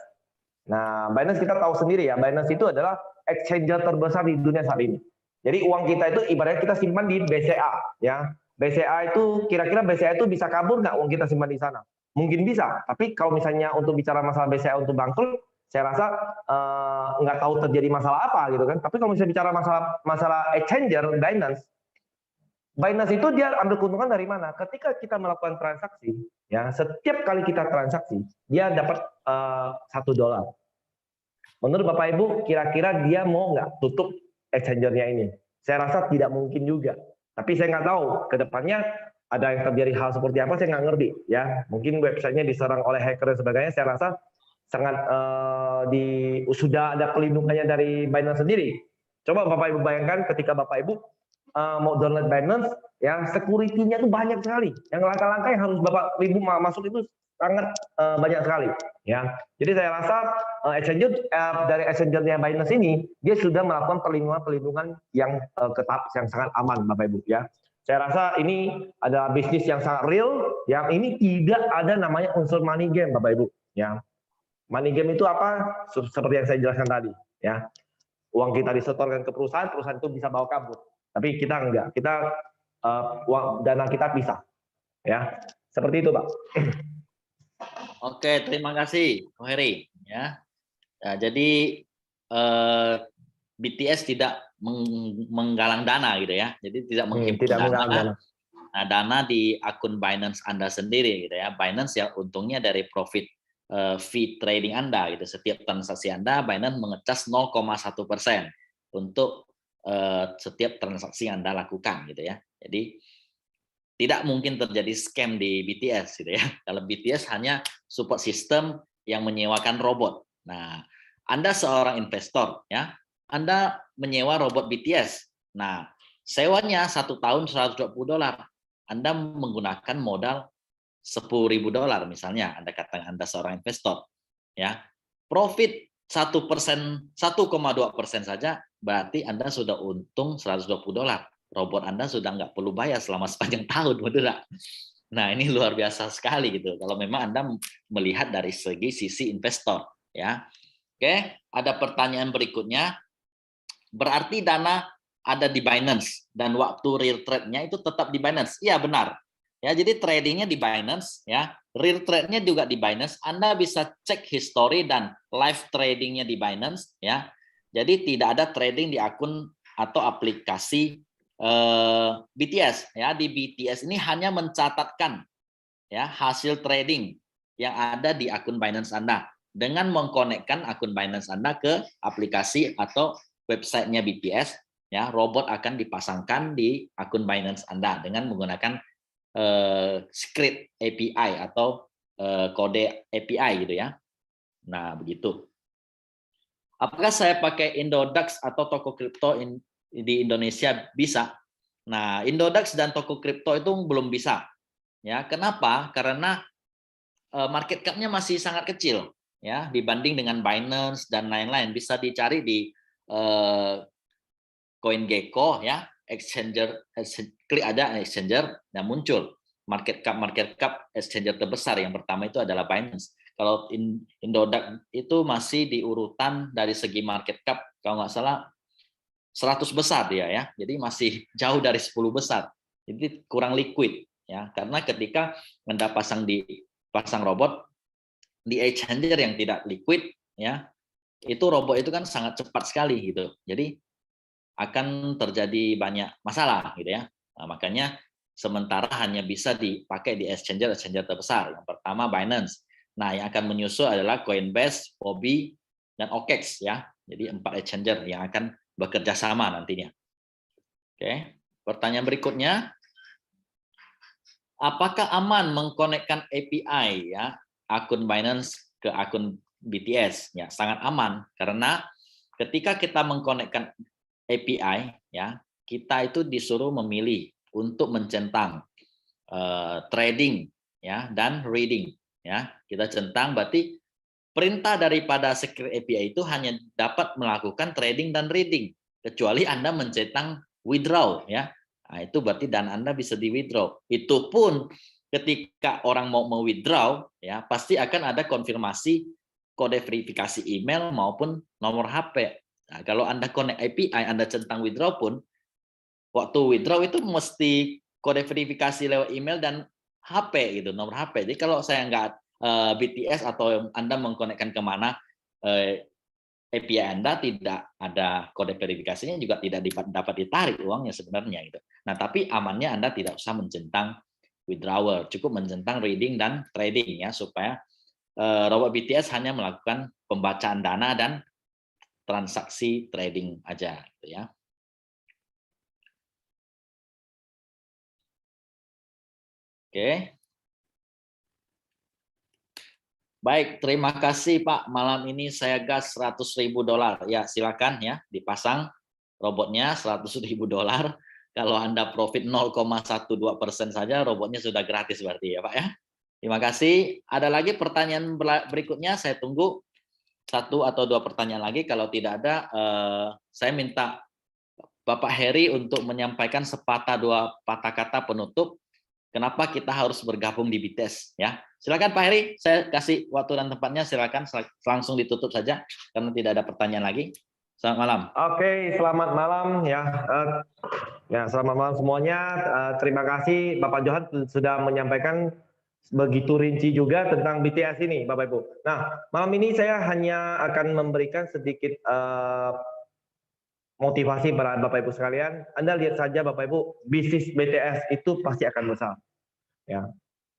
Nah, Binance kita tahu sendiri ya, Binance itu adalah exchanger terbesar di dunia saat ini. Jadi uang kita itu ibaratnya kita simpan di BCA, ya. BCA itu kira-kira BCA itu bisa kabur nggak uang kita simpan di sana? Mungkin bisa, tapi kalau misalnya untuk bicara masalah BCA untuk bangkrut, saya rasa nggak tahu terjadi masalah apa gitu kan. Tapi kalau misalnya bicara masalah exchanger Binance itu dia ambil keuntungan dari mana? Ketika kita melakukan transaksi, ya setiap kali kita transaksi, dia dapat $1. Menurut Bapak Ibu, kira-kira dia mau nggak tutup exchangernya ini? Saya rasa tidak mungkin juga. Tapi saya nggak tahu ke depannya ada yang terjadi hal seperti apa, saya nggak ngerti. Ya, mungkin websitenya diserang oleh hacker dan sebagainya. Saya rasa sangat sudah ada pelindungannya dari Binance sendiri. Coba Bapak Ibu bayangkan ketika Bapak Ibu mau download Binance, ya security-nya itu banyak sekali. Yang langkah-langkah yang harus Bapak Ibu masuk itu sangat banyak sekali. Ya, jadi saya rasa dari exchanger-nya Binance ini dia sudah melakukan perlindungan yang ketat, yang sangat aman, Bapak Ibu. Ya, saya rasa ini adalah bisnis yang sangat real, yang ini tidak ada namanya unsur money game, Bapak Ibu. Ya, money game itu apa? Seperti yang saya jelaskan tadi. Ya, uang kita disetorkan ke perusahaan, perusahaan itu bisa bawa kabur. Tapi kita enggak, kita uang dana kita pisah, ya seperti itu, Pak. Oke, terima kasih, Ko Heri. Ya, jadi BTS tidak menggalang dana gitu ya, jadi tidak menghimpun dana di akun Binance Anda sendiri gitu ya. Binance ya untungnya dari profit fee trading Anda gitu. Setiap transaksi Anda, Binance mengecas 0,1% untuk setiap transaksi yang Anda lakukan gitu ya. Jadi tidak mungkin terjadi scam di BTS gitu ya. Kalau BTS hanya support system yang menyewakan robot. Nah, Anda seorang investor ya, Anda menyewa robot BTS. Nah, sewanya 1 tahun $120. Anda menggunakan modal $10.000 misalnya. Anda katakan Anda seorang investor ya. Profit 1%, 1,2% saja berarti Anda sudah untung $120. Robot Anda sudah nggak perlu bayar selama sepanjang tahun, betul nggak? Nah, ini luar biasa sekali gitu. Kalau memang Anda melihat dari sisi investor, ya. Oke, ada pertanyaan berikutnya. Berarti dana ada di Binance dan waktu real trade-nya itu tetap di Binance. Iya, benar. Ya, jadi tradingnya di Binance, ya. Real trade-nya juga di Binance. Anda bisa cek history dan live tradingnya di Binance, ya. Jadi tidak ada trading di akun atau aplikasi BTS ya. Di BTS ini hanya mencatatkan ya hasil trading yang ada di akun Binance Anda dengan mengkonekkan akun Binance Anda ke aplikasi atau websitenya BTS ya. Robot akan dipasangkan di akun Binance Anda dengan menggunakan script API atau kode API gitu ya. Nah, begitu. Apakah saya pakai Indodax atau toko kripto di Indonesia? Bisa. Nah, Indodax dan toko kripto itu belum bisa. Ya, kenapa? Karena market cap-nya masih sangat kecil ya dibanding dengan Binance dan lain-lain. Bisa dicari di CoinGecko ya, exchanger, klik ada exchanger dan muncul market cap exchanger terbesar. Yang pertama itu adalah Binance. Kalau Indodax itu masih di urutan dari segi market cap kalau nggak salah 100 besar dia ya. Jadi masih jauh dari 10 besar. Jadi kurang liquid ya. Karena ketika Anda pasang robot di exchanger yang tidak liquid ya, itu robot itu kan sangat cepat sekali gitu. Jadi akan terjadi banyak masalah gitu ya. Nah, makanya sementara hanya bisa dipakai di exchanger terbesar. Yang pertama Binance. Nah, yang akan menyusul adalah Coinbase, Huobi, dan OKEX ya. Jadi 4 exchanger yang akan bekerja sama nantinya. Oke, pertanyaan berikutnya, apakah aman mengkonekkan API ya akun Binance ke akun BTS? Ya, sangat aman karena ketika kita mengkonekkan API ya, kita itu disuruh memilih untuk mencentang trading ya dan reading ya. Kita centang berarti perintah daripada secret API itu hanya dapat melakukan trading dan reading kecuali Anda mencentang withdraw ya. Nah, itu berarti dana Anda bisa di withdraw. Itu pun ketika orang mau withdraw ya pasti akan ada konfirmasi kode verifikasi email maupun nomor HP. Nah, kalau Anda connect API, Anda centang withdraw pun, waktu withdraw itu mesti kode verifikasi lewat email dan HP gitu, nomor HP. Jadi kalau saya nggak BTS atau Anda mengkonekkan kemana API Anda tidak ada kode verifikasinya juga tidak dapat ditarik uangnya sebenarnya gitu. Nah tapi amannya Anda tidak usah mencentang withdrawal, cukup mencentang reading dan trading ya supaya robot BTS hanya melakukan pembacaan dana dan transaksi trading aja gitu ya. Oke. Baik, terima kasih Pak. Malam ini saya gas $100.000. Ya, silakan ya dipasang robotnya $100.000. Kalau Anda profit 0,12% saja robotnya sudah gratis berarti ya Pak ya. Terima kasih. Ada lagi pertanyaan berikutnya, saya tunggu 1 atau 2 pertanyaan lagi. Kalau tidak ada, saya minta Bapak Heri untuk menyampaikan sepatah 2 patah kata penutup kenapa kita harus bergabung di BTS ya. Silakan Pak Heri, saya kasih waktu dan tempatnya, silakan langsung ditutup saja karena tidak ada pertanyaan lagi. Selamat malam. Oke, selamat malam ya. Selamat malam semuanya. Terima kasih Bapak Johan sudah menyampaikan begitu rinci juga tentang BTS ini, Bapak Ibu. Nah, malam ini saya hanya akan memberikan sedikit motivasi para Bapak Ibu sekalian. Anda lihat saja Bapak Ibu, bisnis BTS itu pasti akan besar. Ya.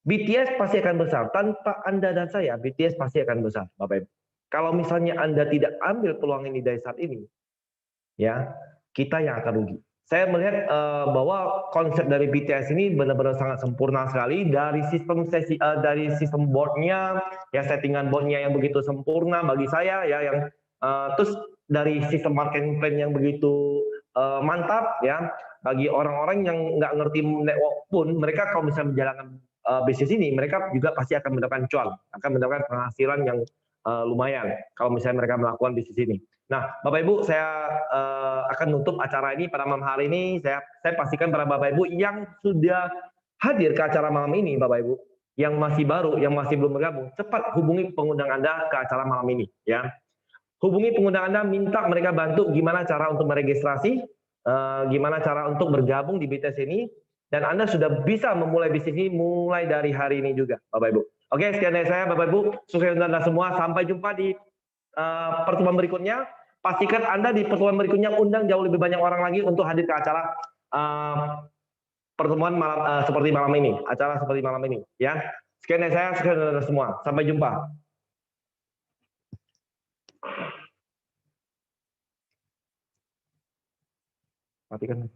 BTS pasti akan besar. Tanpa Anda dan saya, BTS pasti akan besar, Bapak Ibu. Kalau misalnya Anda tidak ambil peluang ini dari saat ini, ya, kita yang akan rugi. Saya melihat bahwa konsep dari BTS ini benar-benar sangat sempurna sekali dari sistem boardnya, ya settingan boardnya yang begitu sempurna bagi saya, ya yang terus dari sistem marketing plan yang begitu mantap, ya bagi orang-orang yang nggak ngerti network pun mereka kalau misalnya menjalankan bisnis ini, mereka juga pasti akan mendapatkan cuan, akan mendapatkan penghasilan yang lumayan kalau misalnya mereka melakukan bisnis ini. Nah, Bapak Ibu, saya akan nutup acara ini pada malam hari ini. Saya pastikan para Bapak Ibu yang sudah hadir ke acara malam ini, Bapak Ibu, yang masih baru, yang masih belum bergabung, cepat hubungi pengundang Anda ke acara malam ini, ya. Hubungi pengundang Anda, minta mereka bantu gimana cara untuk meregistrasi, gimana cara untuk bergabung di BTS ini, dan Anda sudah bisa memulai bisnis ini mulai dari hari ini juga, Bapak Ibu. Oke, sekian dari saya, Bapak Ibu. Sukses untuk Anda semua. Sampai jumpa di pertemuan berikutnya. Pastikan Anda di pertemuan berikutnya undang jauh lebih banyak orang lagi untuk hadir ke acara pertemuan malam seperti malam ini, acara seperti malam ini, ya. Sekian dari saya, sukses untuk Anda semua. Sampai jumpa. Matikan.